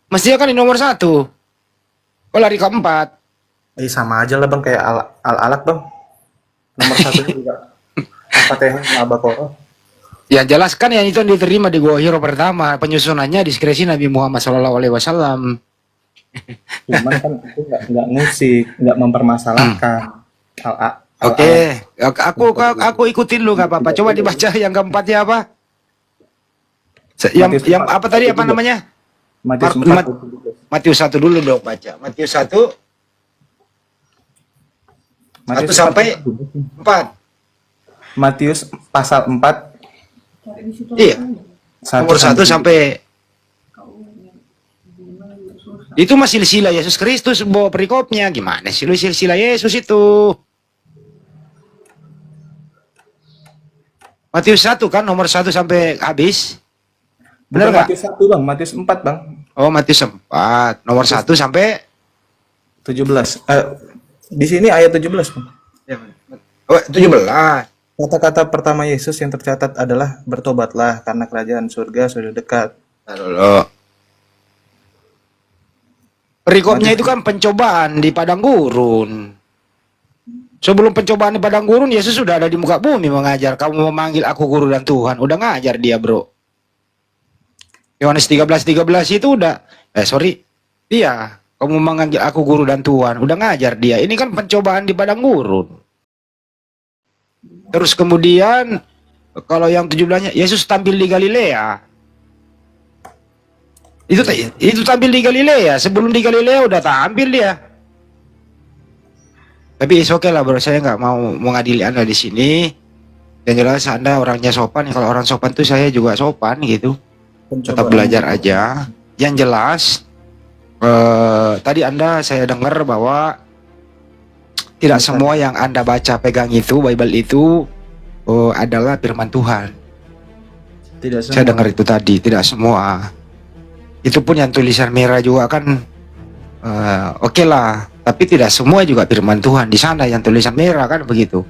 Mestinya kan di nomor 1. Kok lari ke 4? Sama aja lah Bang kayak Al-Alaq Bang. Nomor 1 juga Al-Fatihah Al-Baqarah. Ya jelaskan yang itu yang diterima di Gua Hiro pertama, penyusunannya diskresi Nabi Muhammad SAW. Cuman kan itu nggak ngusik, nggak mempermasalahkan. Oke, aku ikutin lu nggak apa-apa. Coba dibaca yang keempatnya apa? Yang apa tadi apa namanya? Matius 1 dulu dong baca. Matius 1 sampai 4. Matius pasal 4 Iya. Nomor 1 sampai itu masih silsilah Yesus Kristus bawa perikopnya. Gimana sih lu silsilah Yesus itu? Matius 1 kan nomor 1 sampai habis. Benar nggak? Matius 1 Bang, Matius 4 Bang. Oh, Matius 4 nomor 1 sampai 17. Di sini ayat 17 Bang. oh, 17. Kata-kata pertama Yesus yang tercatat adalah bertobatlah karena kerajaan surga sudah dekat. Lalu perikopnya itu kan pencobaan di padang gurun. Sebelum pencobaan di padang gurun, Yesus sudah ada di muka bumi mengajar. Kamu memanggil aku guru dan Tuhan. Udah ngajar dia bro. Yohanes 13:13 itu udah. Iya. Kamu memanggil aku guru dan Tuhan. Udah ngajar dia. Ini kan pencobaan di padang gurun. Terus kemudian kalau yang 17-nya Yesus tampil di Galilea. Itu tampil di Galilea. Sebelum di Galilea udah tampil dia. Tapi oke lah bro, saya nggak mau mengadili Anda di sini. Dan jelas Anda orangnya sopan. Kalau orang sopan tuh saya juga sopan gitu. Tetap belajar aja. Yang jelas tadi Anda saya dengar bahwa tidak semua yang Anda baca pegang itu Bible itu adalah firman Tuhan. Tidak semua. Saya dengar itu tadi, tidak semua. Itu pun yang tulisan merah juga kan oke lah, tapi tidak semua juga firman Tuhan di sana yang tulisan merah kan begitu.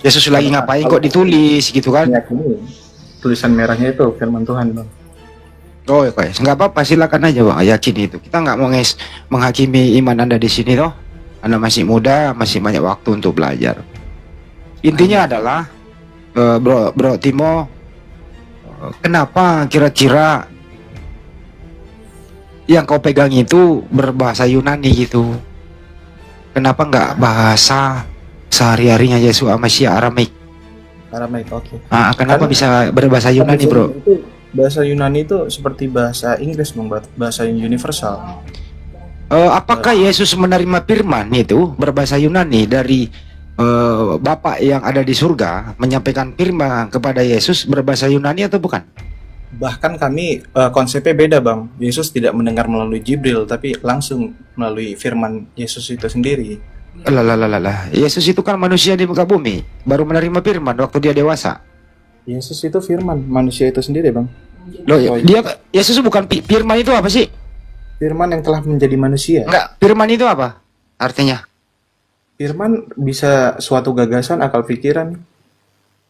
Yesus lagi ngapain kok ditulis gitu kan? Meyakini tulisan merahnya itu firman Tuhan, Bang. Oh, oke, nggak apa-apa, silakan aja Bang, yakin itu. Kita nggak mau menghakimi iman Anda di sini toh. Anda masih muda, masih banyak waktu untuk belajar. Intinya adalah, Bro Timo, kenapa kira-kira yang kau pegang itu berbahasa Yunani gitu? Kenapa nggak bahasa sehari-harinya Yesua Masya Aramaik? Aramaik, oke. Kenapa Karena bisa berbahasa Yunani, Bro? Bahasa Yunani itu seperti bahasa Inggris, Bang, bahasa yang universal. Apakah Yesus menerima firman itu berbahasa Yunani dari Bapa yang ada di surga menyampaikan firman kepada Yesus berbahasa Yunani atau bukan? Bahkan kami konsepnya beda, Bang. Yesus tidak mendengar melalui Jibril, tapi langsung melalui firman Yesus itu sendiri. Lah. Yesus itu kan manusia di muka bumi, baru menerima firman waktu dia dewasa. Yesus itu firman, manusia itu sendiri, Bang. Loh, Yesus bukan firman itu apa sih? Firman yang telah menjadi manusia. Enggak, firman itu apa artinya? Firman bisa suatu gagasan, akal pikiran.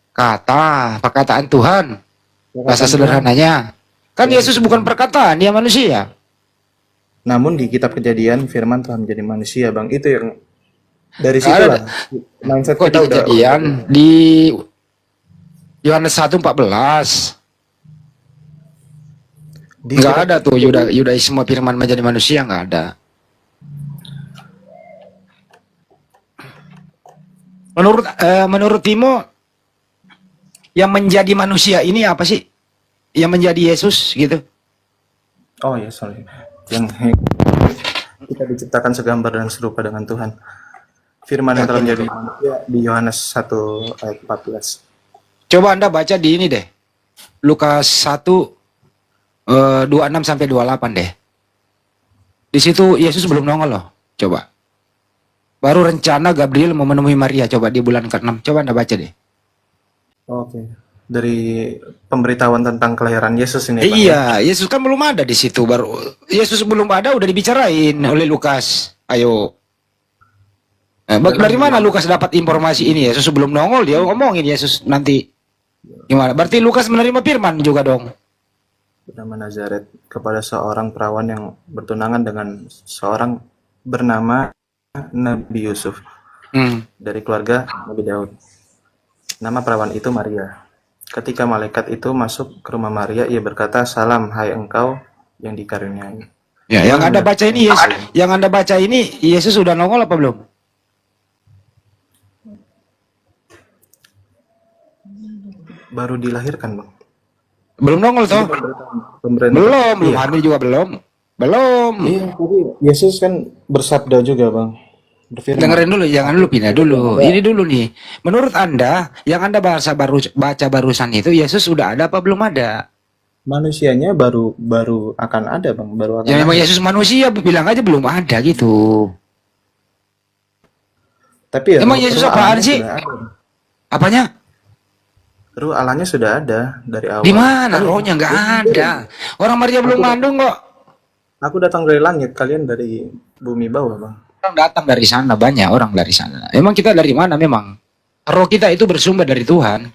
Kata, perkataan Tuhan. Bahasa sederhananya. Kan Yesus bukan perkataan, dia manusia. Namun di kitab Kejadian, firman telah menjadi manusia, Bang. Itu yang dari situ lah mindset Kok kita di udah Kejadian di Yohanes 1:14 nggak ada tuh Yudaisme firman menjadi manusia, nggak ada. Menurut Timo, yang menjadi manusia ini apa sih? Yang menjadi Yesus gitu? Oh ya, sorry. Yang kita diciptakan segambar dan serupa dengan Tuhan. Firman yang telah menjadi manusia di Yohanes 1 ayat 14. Coba Anda baca di ini deh. Lukas 1 26 sampai 28 deh. Di situ Yesus belum nongol loh. Coba. Baru rencana Gabriel mau menemui Maria, coba di bulan ke-6. Coba Anda baca deh. Oke. Dari pemberitahuan tentang kelahiran Yesus ini, Pak. Iya, Yesus kan belum ada di situ. Baru Yesus belum ada udah dibicarain oleh Lukas. Ayo. Dari mana Lukas dapat informasi ini? Yesus belum nongol, dia ngomongin Yesus nanti gimana? Berarti Lukas menerima firman juga dong. Bernama Nazaret kepada seorang perawan yang bertunangan dengan seorang bernama Nabi Yusuf dari keluarga Nabi Daud. Nama perawan itu Maria. Ketika malaikat itu masuk ke rumah Maria, ia berkata, "Salam, hai engkau yang dikaruniai." Ya, yang Anda baca ini Yesus sudah nongol apa belum? Baru dilahirkan, Bang. Belum nongol toh? Belum Iya. hamil juga belum. Iya, tapi Yesus kan bersabda juga, Bang. Berfirman. Dengerin dulu, jangan dulu pindah dulu. Ini dulu nih. Menurut Anda, yang Anda baca barusan itu Yesus sudah ada apa belum ada? Manusianya baru akan ada, Bang. Baru akan Ya memang ada. Yesus manusia, bilang aja belum ada gitu. Tapi ya, Emang Yesus ruh apaan Allahnya sih? sudah ada. Apanya? Ruh Allahnya sudah ada dari awal. Di mana rohnya? Nggak ada. Orang Maria belum mengandung kok. Aku datang dari langit, kalian dari bumi bawah, Bang. Orang datang dari sana, banyak orang dari sana. Emang kita dari mana memang? Roh kita itu bersumber dari Tuhan.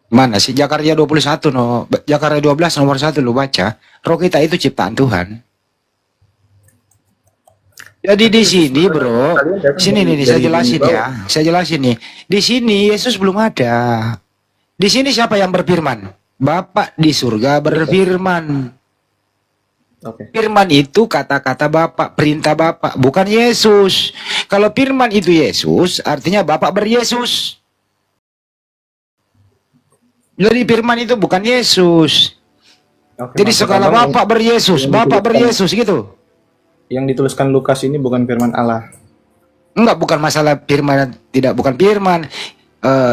Mana sih Jakarta 21 no, Jakarta 12 nomor 1 lu baca. Roh kita itu ciptaan Tuhan. Jadi di sini, Bro. Sini nih, saya jelasin ya. Saya jelasin nih. Di sini Yesus belum ada. Di sini siapa yang berfirman? Bapa di surga berfirman. Oke. Firman itu kata-kata Bapa, perintah Bapa, bukan Yesus. Kalau firman itu Yesus, artinya Bapa beryesus. Jadi firman itu bukan Yesus. Oke, Jadi maksud segala Abang Bapa beryesus, Bapa beryesus gitu. yang dituliskan Lukas ini bukan firman Allah. Enggak, bukan masalah firman, tidak bukan firman.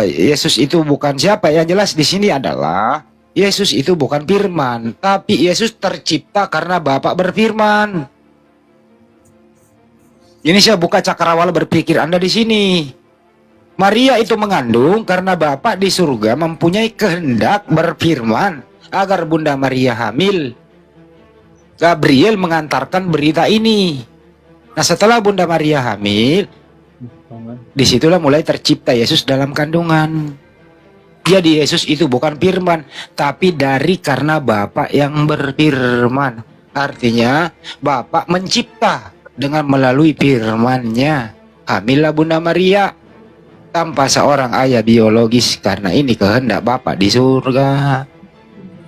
Yesus itu bukan siapa, yang jelas di sini adalah Yesus itu bukan firman, tapi Yesus tercipta karena Bapa berfirman. Ini saya buka cakrawala berpikir Anda di sini. Maria itu mengandung karena Bapa di surga mempunyai kehendak berfirman agar Bunda Maria hamil. Gabriel mengantarkan berita ini. Nah, setelah Bunda Maria hamil, disitulah mulai tercipta Yesus dalam kandungan. Jadi Yesus itu bukan firman, tapi dari karena Bapa yang berfirman. Artinya Bapa mencipta dengan melalui firman-Nya. Hamillah Bunda Maria tanpa seorang ayah biologis, karena ini kehendak Bapa di surga.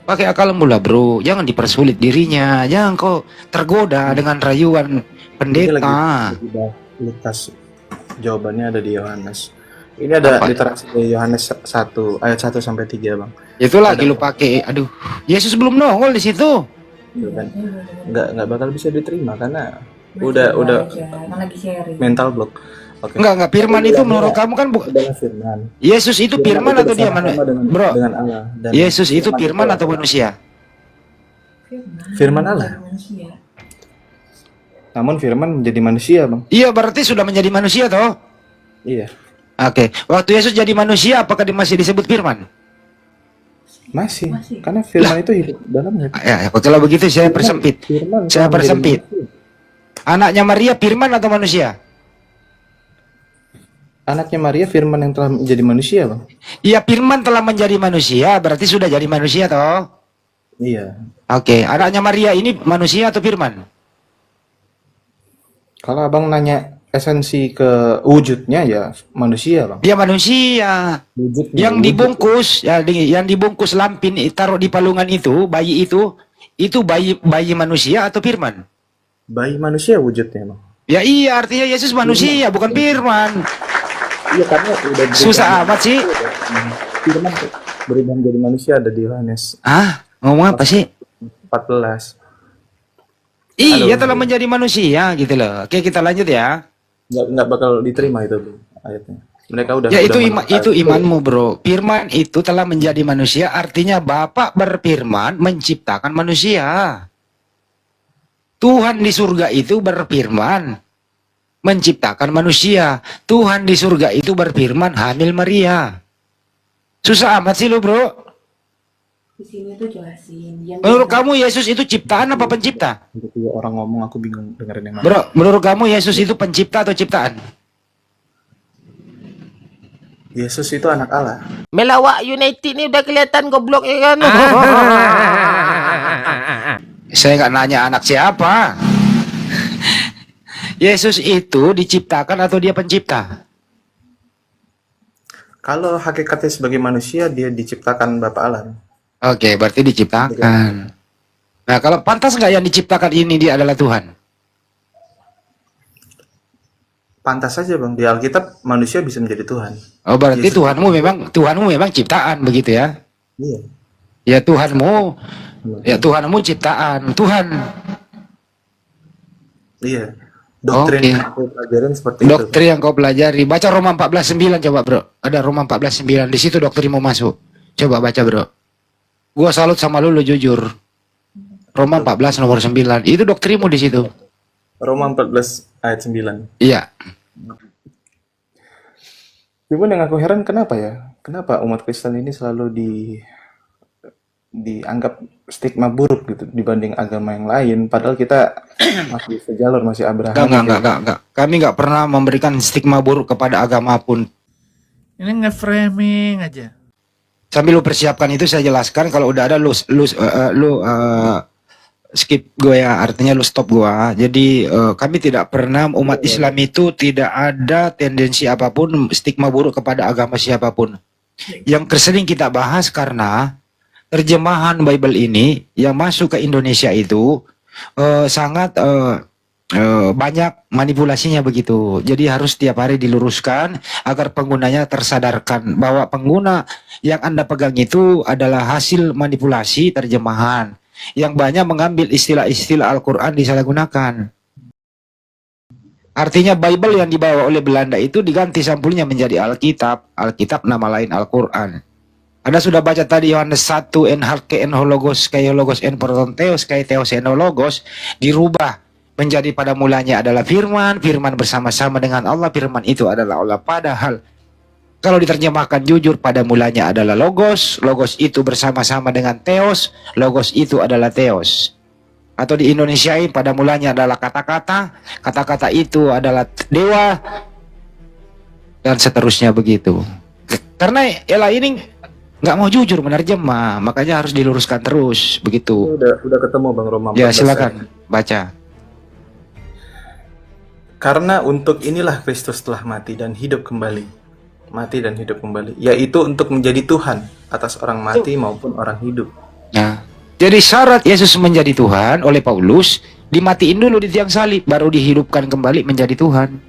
Pakai akal mula bro, jangan dipersulit dirinya, jangan kau tergoda dengan rayuan Ini pendeta. lagi Lukas. Jawabannya ada di Yohanes. Ini ada Apa? literasi dari Yohanes 1 ayat 1 sampai 3, Bang. Itu lagi lu pakai, aduh, Yesus belum nongol di situ. Itu kan nggak bakal bisa diterima karena udah Kan lagi sharing. mental block. Oke. Enggak, firman itu menurut kamu kan Adalah firman. Yesus itu firman itu atau dia bersama-sama manusia? dengan, Bro, dengan Allah. Dan Yesus itu firman itu atau manusia? Firman Allah. Manusia. Namun firman menjadi manusia, Bang. Iya, berarti sudah menjadi manusia toh? Iya. Oke, waktu Yesus jadi manusia apakah dia masih disebut firman? Masih. Karena firman itu hidup dalamnya. Ya, kalau begitu saya persempit. Firman Saya telah menjadi persempit. manusia. Anaknya Maria firman atau manusia? Anaknya Maria firman yang telah menjadi manusia, Bang. Iya, firman telah menjadi manusia, berarti sudah jadi manusia toh? Iya. Oke, anaknya Maria ini manusia atau firman? Kalau Abang nanya esensi ke wujudnya ya manusia, Bang. Dia manusia. Wujudnya. Yang dibungkus, yang dibungkus lampin taruh di palungan itu, bayi itu bayi manusia atau firman? Bayi manusia wujudnya, Bang. Ya iya, artinya Yesus manusia, bukan firman. Iya, karena udah Susah amat sih. firman berubah menjadi manusia ada di Yohanes Ah, ngomong apa sih? 14. Iya, Halo. telah menjadi manusia gitu loh. Oke, kita lanjut ya. Nggak bakal diterima itu, Bang, ayatnya. Mereka udah Ya itu menolak itu ayat. imanmu, Bro. Firman itu telah menjadi manusia, artinya Bapa berfirman menciptakan manusia. Tuhan di surga itu berfirman menciptakan manusia. Tuhan di surga itu berfirman hamil Maria. Susah amat sih lu, Bro. Di sini tuh jelasin. Menurut kamu Yesus itu ciptaan apa pencipta? Untuk dua orang ngomong aku bingung dengerin yang mana. Bro, menurut kamu Yesus itu pencipta atau ciptaan? Yesus itu anak Allah. Melawak United nih udah kelihatan goblok ya kan. Saya nggak nanya anak siapa. Yesus itu diciptakan atau dia pencipta? Kalau hakikatnya sebagai manusia dia diciptakan Bapa Allah. Oke, berarti diciptakan. Nah, kalau pantas nggak yang diciptakan ini dia adalah Tuhan? Pantas saja, Bang, di Alkitab manusia bisa menjadi Tuhan. Oh, berarti Yesus. Tuhanmu memang ciptaan begitu ya? Iya. Ya Tuhanmu ciptaan Tuhan. Iya. Doktrin Oke. yang aku pelajarin seperti itu. Doktrin yang kau pelajari. Baca Roma 14:9 coba, Bro. Ada Roma 14:9. Di situ doktrin mau masuk. Coba baca, Bro. Gua salut sama lu jujur. Roma 14 nomor 9. Itu doktrinmu di situ. Roma 14 ayat 9. Iya. Cuman yang aku heran kenapa ya? Kenapa umat Kristen ini selalu dianggap stigma buruk gitu dibanding agama yang lain, padahal kita masih sejalur, masih Abraham. Enggak. Kami nggak pernah memberikan stigma buruk kepada agama pun. Ini nge-framing aja. Sambil lu persiapkan itu saya jelaskan kalau udah ada lu skip gue ya, artinya lu stop gue. Jadi kami tidak pernah, umat Islam itu tidak ada tendensi apapun stigma buruk kepada agama siapapun. Yang sering kita bahas karena terjemahan Bible ini yang masuk ke Indonesia itu sangat banyak manipulasinya begitu. Jadi harus tiap hari diluruskan agar penggunanya tersadarkan bahwa pengguna yang Anda pegang itu adalah hasil manipulasi terjemahan yang banyak mengambil istilah-istilah Al-Quran disalahgunakan. Artinya Bible yang dibawa oleh Belanda itu diganti sampulnya menjadi Alkitab. Alkitab nama lain Al-Quran. Anda sudah baca tadi Yohanes 1 en halke en hologos kai hologos en proton theos kai theos en hologos dirubah menjadi pada mulanya adalah firman, firman bersama-sama dengan Allah, firman itu adalah Allah. Padahal kalau diterjemahkan jujur, pada mulanya adalah logos, logos itu bersama-sama dengan theos, logos itu adalah theos. Atau di Indonesiain pada mulanya adalah kata-kata, kata-kata itu adalah dewa, dan seterusnya begitu. Karena Ella ini nggak mau jujur menerjemah, makanya harus diluruskan terus begitu. Udah ketemu Bang Roma. Ya silakan baca. Karena untuk inilah Kristus telah mati dan hidup kembali. Mati dan hidup kembali, yaitu untuk menjadi Tuhan atas orang mati maupun orang hidup. Nah, jadi syarat Yesus menjadi Tuhan oleh Paulus, dimatiin dulu di tiang salib, baru dihidupkan kembali menjadi Tuhan.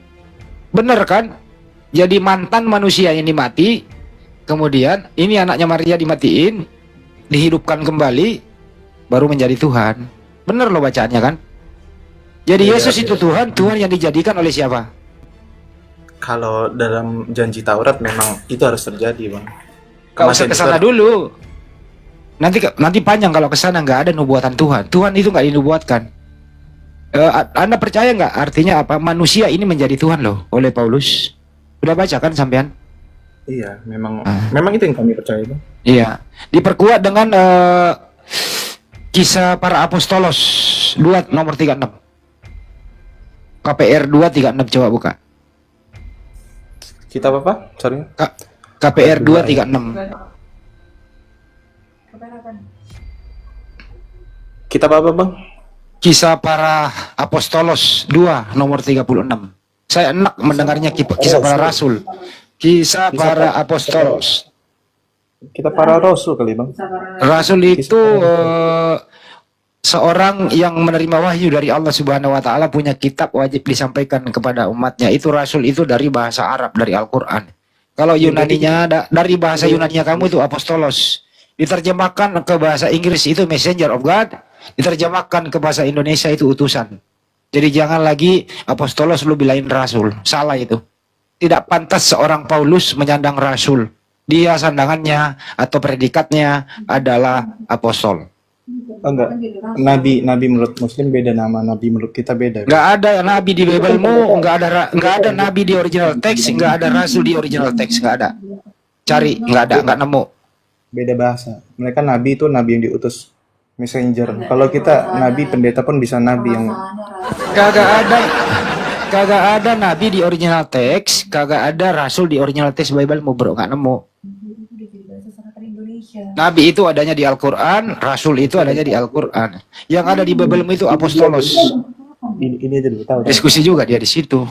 Bener kan? Jadi mantan manusia yang dimati, kemudian ini anaknya Maria dimatiin, dihidupkan kembali, baru menjadi Tuhan. Bener loh bacaannya kan? Jadi Yesus itu Tuhan, Tuhan yang dijadikan oleh siapa? Kalau dalam janji Taurat memang itu harus terjadi, Bang. Kau usah kesana dulu. Nanti panjang kalau kesana, nggak ada nubuatan Tuhan. Tuhan itu nggak dinubuatkan. Anda percaya nggak? Artinya apa? Manusia ini menjadi Tuhan loh oleh Paulus. Udah baca kan sampean? Iya, memang itu yang kami percaya, Bang. Iya. Diperkuat dengan Kisah Para Apostolos 2 nomor 36. KPR 236 coba buka. Kita apa? Sorry. KPR 236. Kita apa, Bang? Kisah Para Apostolos 2 nomor 36. Saya enak mendengarnya Kisah Para Rasul. Kisah Para Apostolos. Kita para rasul kali, Bang. Rasul itu seorang yang menerima wahyu dari Allah Subhanahu wa taala, punya kitab wajib disampaikan kepada umatnya. Itu rasul itu dari bahasa Arab, dari Al-Qur'an. Kalau Yunaninya dari bahasa Yunaninya kamu itu apostolos. Diterjemahkan ke bahasa Inggris itu messenger of God, diterjemahkan ke bahasa Indonesia itu utusan. Jadi jangan lagi apostolos lu bilain rasul. Salah itu. Tidak pantas seorang Paulus menyandang rasul. Dia sandangannya atau predikatnya adalah apostol. Enggak. Nabi menurut Muslim beda nama, nabi menurut kita beda. Nggak ada nabi di Biblemu, nggak ada nabi di original text, nggak ada rasul di original text, nggak ada. Cari, nggak nemu. Beda bahasa. Mereka nabi itu nabi yang diutus, messenger. Kalau kita nabi, pendeta pun bisa nabi yang Kagak ada nabi di original text, kagak ada rasul di original text Biblemu, bro, nggak nemu. Nabi itu adanya di Al-Quran, rasul itu adanya di Al-Quran. Yang ada di Biblemu itu apostolos. ini aja dulu tahu. Diskusi juga dia di situ.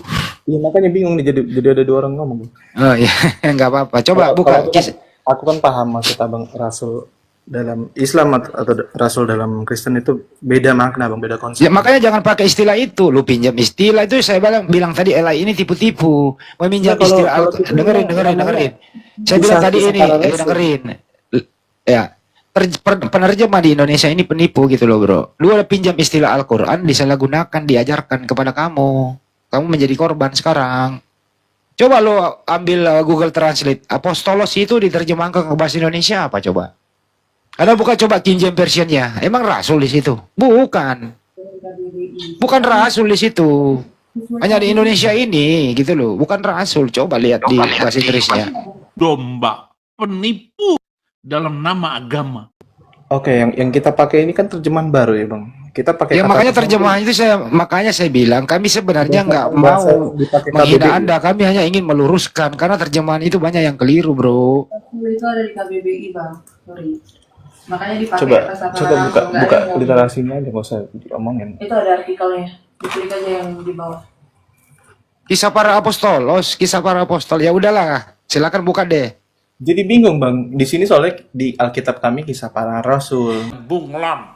Iya, makanya bingung nih, jadi ada dua orang ngomong. Oh iya, nggak apa-apa. Coba buka. Aku kan paham maksud Abang, rasul dalam Islam atau rasul dalam Kristen itu beda makna, Bang, beda konsep. Ya makanya jangan pakai istilah itu. Lu pinjam istilah itu, saya bilang tadi Ella ini tipu-tipu. Meminjam istilah dengerin. Saya bilang tadi ini, dengerin. Ya, penerjemah di Indonesia ini penipu gitu loh, bro. Lu ada pinjam istilah Al-Quran, disalahgunakan, diajarkan kepada kamu. Kamu menjadi korban sekarang. Coba lo ambil Google Translate. Apostolos itu diterjemahkan ke bahasa Indonesia apa coba? Anda buka coba King James versionnya. Emang rasul di situ? Bukan. Bukan rasul di situ. Hanya di Indonesia ini gitu loh. Bukan rasul. Coba lihat di bahasa Inggrisnya. Domba, penipu dalam nama agama. Oke, yang kita pakai ini kan terjemahan baru ya, Bang. Kita pakai ya makanya terjemahan itu makanya saya bilang kami sebenarnya nggak mau menghina Anda, kami hanya ingin meluruskan karena terjemahan itu banyak yang keliru, bro. Itu ada di KBBI, Bang. Sorry. Makanya dipakai coba buka literasinya aja, nggak usah diomongin. Itu ada artikelnya. Diklik aja yang di bawah. Kisah Para Apostolos, Kisah Para Apostol. Ya udahlah, silakan buka deh. Jadi bingung, Bang. Di sini soalnya di Alkitab kami Kisah Para Rasul. Bunglon.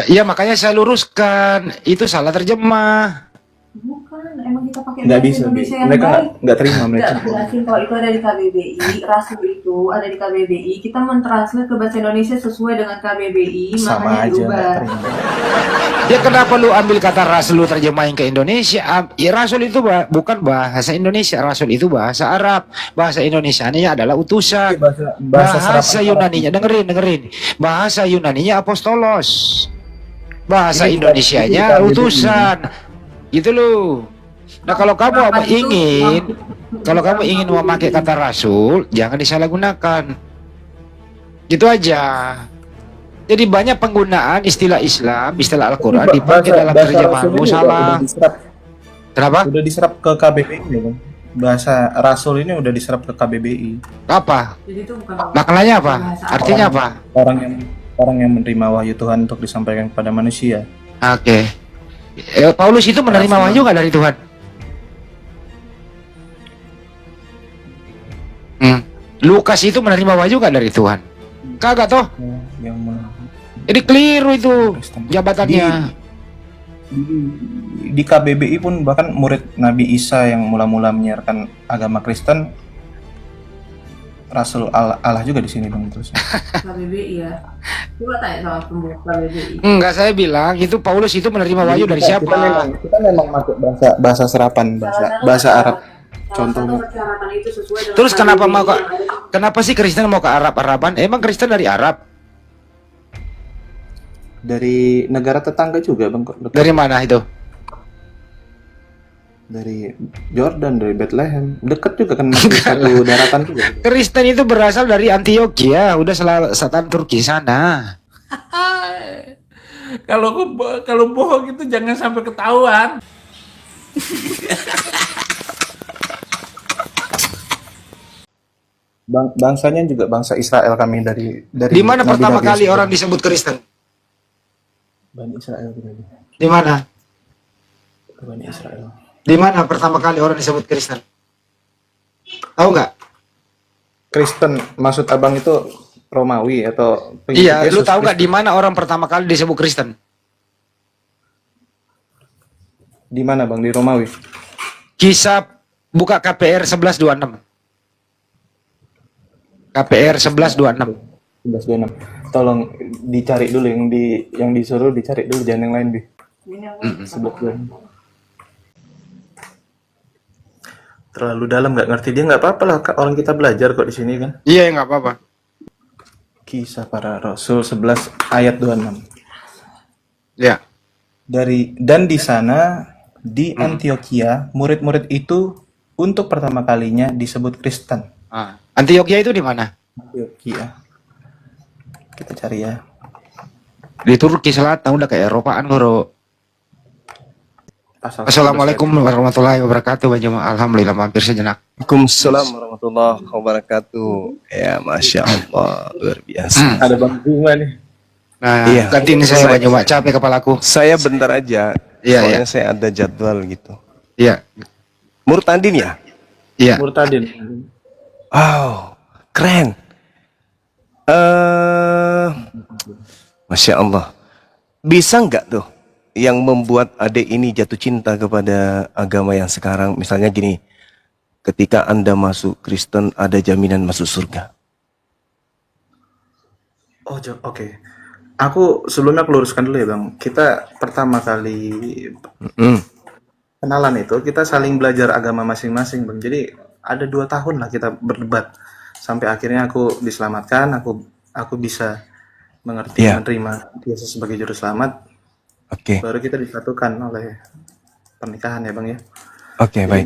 Iya makanya saya luruskan, itu salah terjemah. Bukan. mana? Emang kita pakai Nggak bahasa bisa, Bi. Indonesia yang Mereka baik? nggak terima mereka. Nggak jelasin kalau itu ada di KBBI, rasul itu ada di KBBI, kita mentranslate ke bahasa Indonesia sesuai dengan KBBI, Sama makanya aja diubah. nggak terima. Ya kenapa lu ambil kata rasul lu terjemahin ke Indonesia? Ya rasul itu bukan bahasa Indonesia, rasul itu bahasa Arab. Bahasa Indonesianya adalah utusan. Bahasa Yunaninya dengerin. Bahasa Yunaninya apostolos. Bahasa Indonesianya utusan. Gitu loh. Nah, kalau kamu ingin memakai kata rasul, jangan disalahgunakan. Gitu aja. Jadi banyak penggunaan istilah Islam, istilah Al-Quran dipakai dalam terjemahan musalah. Kenapa? Udah diserap ke KBBI ya, Bang. Bahasa rasul ini udah diserap ke KBBI. Apa? Jadi itu bukan Maknanya apa? bahasa Artinya apa? Orang yang menerima wahyu Tuhan untuk disampaikan kepada manusia. Oke. Paulus itu menerima wahyu nggak dari Tuhan? Lukas itu menerima wahyu nggak dari Tuhan? Kagak toh? Yang Jadi keliru itu jabatannya. di KBBI pun bahkan murid Nabi Isa yang mula-mula menyiarkan agama Kristen, Rasul Allah juga di sini dong terus. KBBI ya. Coba tanya sama pembuka KBBI. Enggak, saya bilang itu Paulus itu menerima wahyu dari siapa? Kita memang pakai bahasa serapan, bahasa Arab. Contohnya. Terus kenapa sih Kristen mau ke Arab-Araban? Emang Kristen dari Arab? Dari negara tetangga juga, Bang. Dari mana itu? Dari Jordan, dari Bethlehem. Dekat juga kan, satu daratan juga. Kristen itu berasal dari Antioquia, udah selatan Turki sana. Kalau bohong itu jangan sampai ketahuan. Bangsanya juga bangsa Israel kami dari Di mana Nabi pertama Nabi kali sebelum- orang disebut Kristen? Bani Israel berarti. Di mana? Bani Israel. Di mana pertama kali orang disebut Kristen? Tahu nggak? Kristen maksud abang itu Romawi atau pengikut Iya, lu Yesus tahu nggak Kristus? di mana orang pertama kali disebut Kristen? Di mana, Bang? Di Romawi. Kisah buka KPR 1126. KPR 1126. 1126. Tolong dicari dulu yang disuruh dicari dulu, jangan yang lain, Bi. 1126. Terlalu dalam nggak ngerti dia, nggak apa-apa lah, orang kita belajar kok di sini kan. Iya, nggak apa-apa. Kisah para Rasul 11 ayat 26. Ya. Dan di sana di Antioquia murid-murid itu untuk pertama kalinya disebut Kristen. Antioquia itu di mana? Antioquia. Kita cari ya. Di Turki Selatan, udah kayak Eropaan bro. Assalamualaikum warahmatullahi wabarakatuh. Alhamdulillah mampir sejenak. Waalaikumsalam warahmatullahi wabarakatuh. Ya, masya Allah, luar biasa. Ada Bang Bunga nih. Nah, Iya. gantiin saya Bang, capek kepalaku. Saya bentar aja, Iya, soalnya saya ada jadwal gitu. Iya, Murtadin ya? iya. Murtadin. Wow, keren. Masya Allah. Bisa nggak tuh yang membuat adik ini jatuh cinta kepada agama yang sekarang? Misalnya gini, ketika Anda masuk Kristen ada jaminan masuk surga. Oh, oke. Aku sebelumnya aku luruskan dulu ya, Bang. Kita pertama kali kenalan itu kita saling belajar agama masing-masing, Bang. Jadi ada 2 tahun lah kita berdebat sampai akhirnya aku diselamatkan, aku bisa mengerti menerima Yesus sebagai juru selamat. Oke. Baru kita disatukan oleh pernikahan ya, Bang ya. Oke, Jadi baik.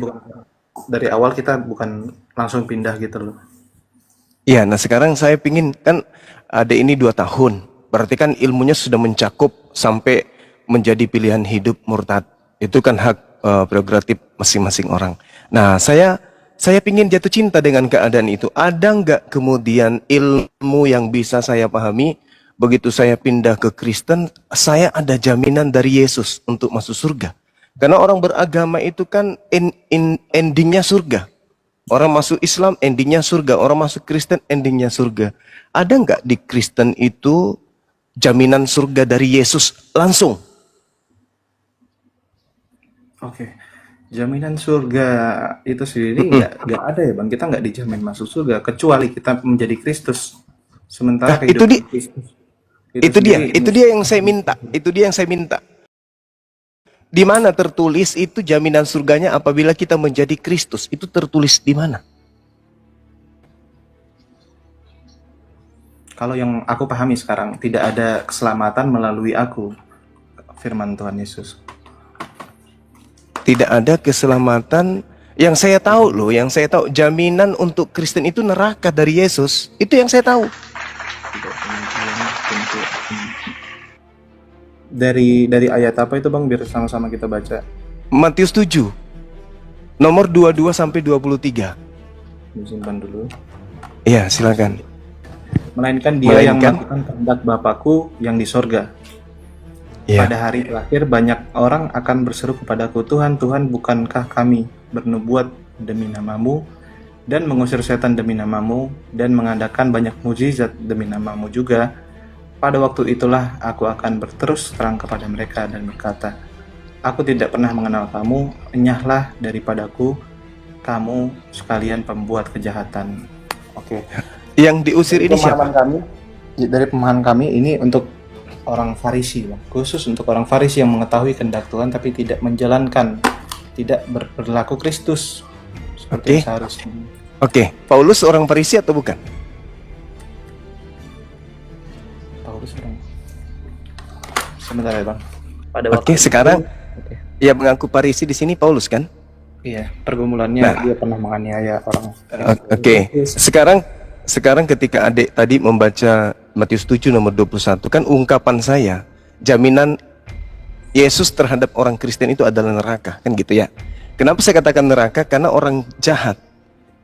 dari awal kita bukan langsung pindah gitu loh. Iya, nah sekarang saya pingin, kan adik ini 2 tahun, berarti kan ilmunya sudah mencakup sampai menjadi pilihan hidup murtad. Itu kan hak prerogatif masing-masing orang. Nah, saya pingin jatuh cinta dengan keadaan itu. Ada nggak kemudian ilmu yang bisa saya pahami, begitu saya pindah ke Kristen, saya ada jaminan dari Yesus untuk masuk surga. Karena orang beragama itu kan endingnya surga. Orang masuk Islam endingnya surga, orang masuk Kristen endingnya surga. Ada nggak di Kristen itu jaminan surga dari Yesus langsung? Oke. Jaminan surga itu sendiri nggak ada ya bang. Kita nggak dijamin masuk surga kecuali kita menjadi Kristus. Sementara Nah, itu kehidupan dia, Kristus itu dia yang saya minta, itu dia yang saya minta. Di mana tertulis itu jaminan surganya apabila kita menjadi Kristus? Itu tertulis di mana? Kalau yang aku pahami sekarang, tidak ada keselamatan melalui aku, firman Tuhan Yesus. Tidak ada keselamatan. Yang saya tahu loh, yang saya tahu jaminan untuk Kristen itu neraka dari Yesus. Itu yang saya tahu. Tidak kemudian tentu. Dari ayat apa itu bang? Biar sama-sama kita baca. Matius 7 nomor 22 sampai 23. Disimpan dulu. Iya, silakan. Melainkan dia yang Melainkan? melakukan kehendak Bapakku yang di sorga. Iya. Pada hari terakhir banyak orang akan berseru kepadaku, Tuhan, Tuhan, bukankah kami bernubuat demi namamu dan mengusir setan demi namamu dan mengadakan banyak mukjizat demi namamu juga? Pada waktu itulah aku akan berterus terang kepada mereka dan berkata, aku tidak pernah mengenal kamu, enyahlah daripadaku, kamu sekalian pembuat kejahatan. Oke. Yang diusir ini siapa? Dari pemahaman kami ini untuk orang Farisi, Bang. Khusus untuk orang Farisi yang mengetahui kehendak Tuhan tapi tidak menjalankan, tidak berlaku Kristus seperti yang seharusnya. Oke, Paulus orang Farisi atau bukan? Paulus orang. Sebentar ya, Bang. Pada Oke, sekarang yang mengaku Farisi di sini Paulus kan? Iya, pergumulannya dia pernah menganiaya orang. Oke. Sekarang ketika adik tadi membaca Matius 7 nomor 21, kan ungkapan saya, jaminan Yesus terhadap orang Kristen itu adalah neraka, kan gitu ya. Kenapa saya katakan neraka? Karena orang jahat.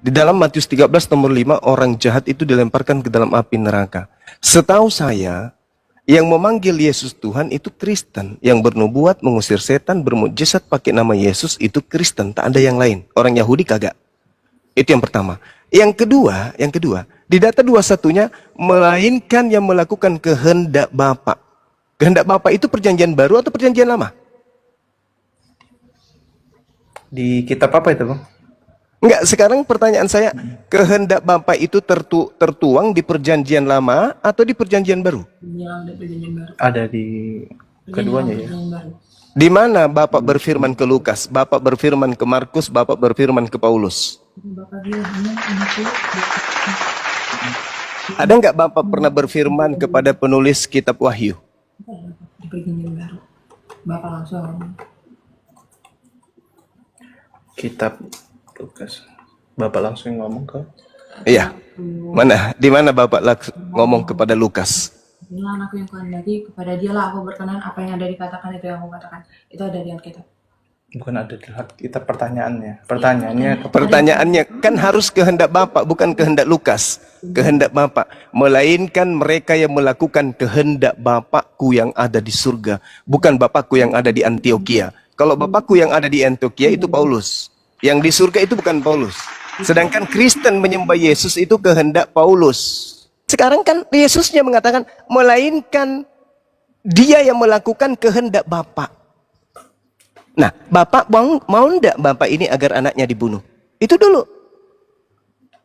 Di dalam Matius 13 nomor 5, orang jahat itu dilemparkan ke dalam api neraka. Setahu saya, yang memanggil Yesus Tuhan itu Kristen. Yang bernubuat, mengusir setan, bermujizat pakai nama Yesus itu Kristen, tak ada yang lain. Orang Yahudi kagak. Itu yang pertama. Yang kedua, di data 21-nya, melainkan yang melakukan kehendak Bapa. Kehendak Bapa itu perjanjian baru atau perjanjian lama? Di kitab apa itu, Bang? Enggak, sekarang pertanyaan saya, kehendak Bapa itu tertuang di perjanjian lama atau di perjanjian baru? Ada di keduanya ya. Di mana Bapak berfirman ke Lukas, Bapak berfirman ke Markus, Bapak berfirman ke Paulus? Ada nggak Bapak pernah berfirman kepada penulis kitab Wahyu? Di perjanjian baru. Bapak langsung. Kitab Lukas. Bapak langsung ngomong ke? Iya. Mana? Di mana Bapak ngomong kepada Lukas? Inilah anakku yang kehendaki, kepada dialah aku berkenan, apa yang ada dikatakan itu yang aku katakan. Itu ada di Alkitab. Bukan ada di kitab pertanyaannya. Pertanyaannya Pertanyaannya kan harus kehendak Bapak, bukan kehendak Lukas. Kehendak Bapak, melainkan mereka yang melakukan kehendak Bapakku yang ada di surga, bukan Bapakku yang ada di Antioquia. Kalau Bapakku yang ada di Antioquia itu Paulus. Yang di surga itu bukan Paulus. Sedangkan Kristen menyembah Yesus itu kehendak Paulus. Sekarang kan Yesusnya mengatakan, melainkan dia yang melakukan kehendak Bapa. Nah, Bapak mau enggak Bapak ini agar anaknya dibunuh? Itu dulu.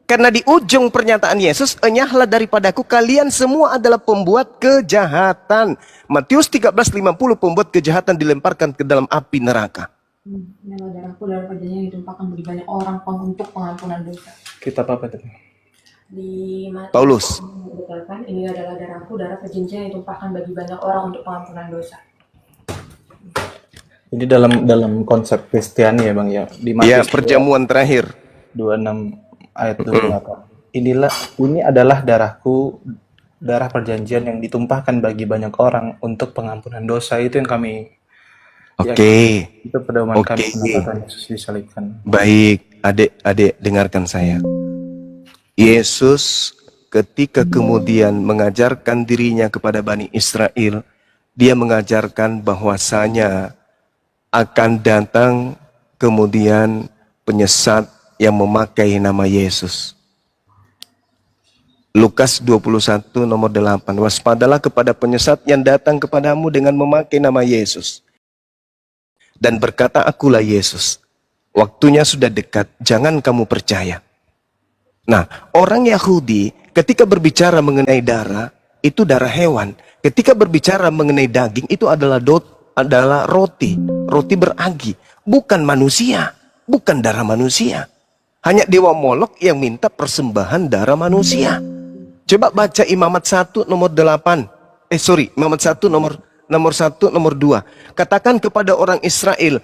Karena di ujung pernyataan Yesus, enyahlah daripadaku, kalian semua adalah pembuat kejahatan. Matius 13:50, pembuat kejahatan dilemparkan ke dalam api neraka. Inilah darahku, darah perjanjian ditumpahkan bagi banyak orang untuk pengampunan dosa. kitab apa itu? Di Matius Paulus. dikatakan, ini adalah darahku, darah perjanjian yang ditumpahkan bagi banyak orang untuk pengampunan dosa. Jadi dalam konsep Kristiani ya Bang ya. Di Ya, Matius perjamuan terakhir. 26 ayat 28. Ini adalah darahku, darah perjanjian yang ditumpahkan bagi banyak orang untuk pengampunan dosa. Itu yang kami Oke. itu pedoman kami Oke. penempatan Yesus disalibkan. Baik, adik-adik dengarkan saya. Yesus ketika kemudian mengajarkan dirinya kepada Bani Israel, dia mengajarkan bahwasanya akan datang kemudian penyesat yang memakai nama Yesus. Lukas 21 nomor 8. Waspadalah kepada penyesat yang datang kepadamu dengan memakai nama Yesus. Dan berkata, akulah Yesus. Waktunya sudah dekat, jangan kamu percaya. Nah, orang Yahudi ketika berbicara mengenai darah, itu darah hewan. Ketika berbicara mengenai daging, itu adalah roti. Roti beragi, bukan manusia, bukan darah manusia. Hanya Dewa Molok yang minta persembahan darah manusia. Coba baca Imamat 1 nomor 8. Imamat 1 nomor 1 nomor 2. Katakan kepada orang Israel,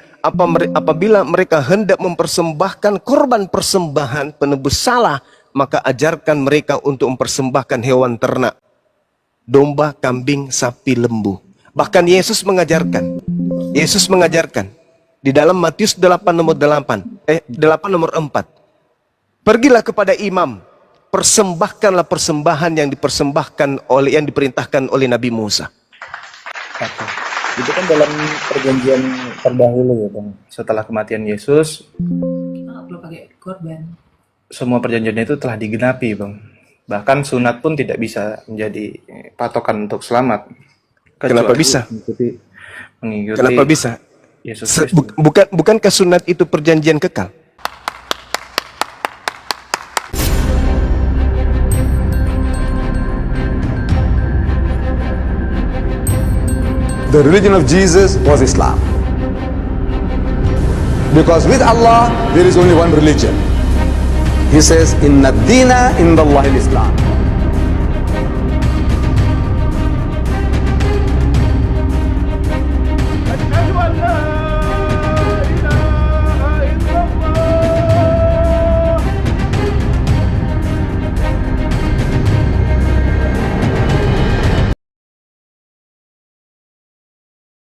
apabila mereka hendak mempersembahkan korban persembahan penebus salah, maka ajarkan mereka untuk mempersembahkan hewan ternak, domba, kambing, sapi, lembu. Bahkan Yesus mengajarkan di dalam Matius 8 nomor 8 nomor 4. Pergilah kepada imam, persembahkanlah persembahan yang diperintahkan oleh Nabi Musa. Oke. Itu kan dalam perjanjian terdahulu ya Bang. Setelah kematian Yesus, Kita nggak perlu pakai korban. semua perjanjian itu telah digenapi Bang. Bahkan sunat pun tidak bisa menjadi patokan untuk selamat. Kenapa bisa? Mengikuti Kenapa bisa? Yesus Kristus. Bukankah sunat itu perjanjian kekal? The religion of Jesus was Islam. Because with Allah, there is only one religion. He says, Inna dina indallahi al-Islam.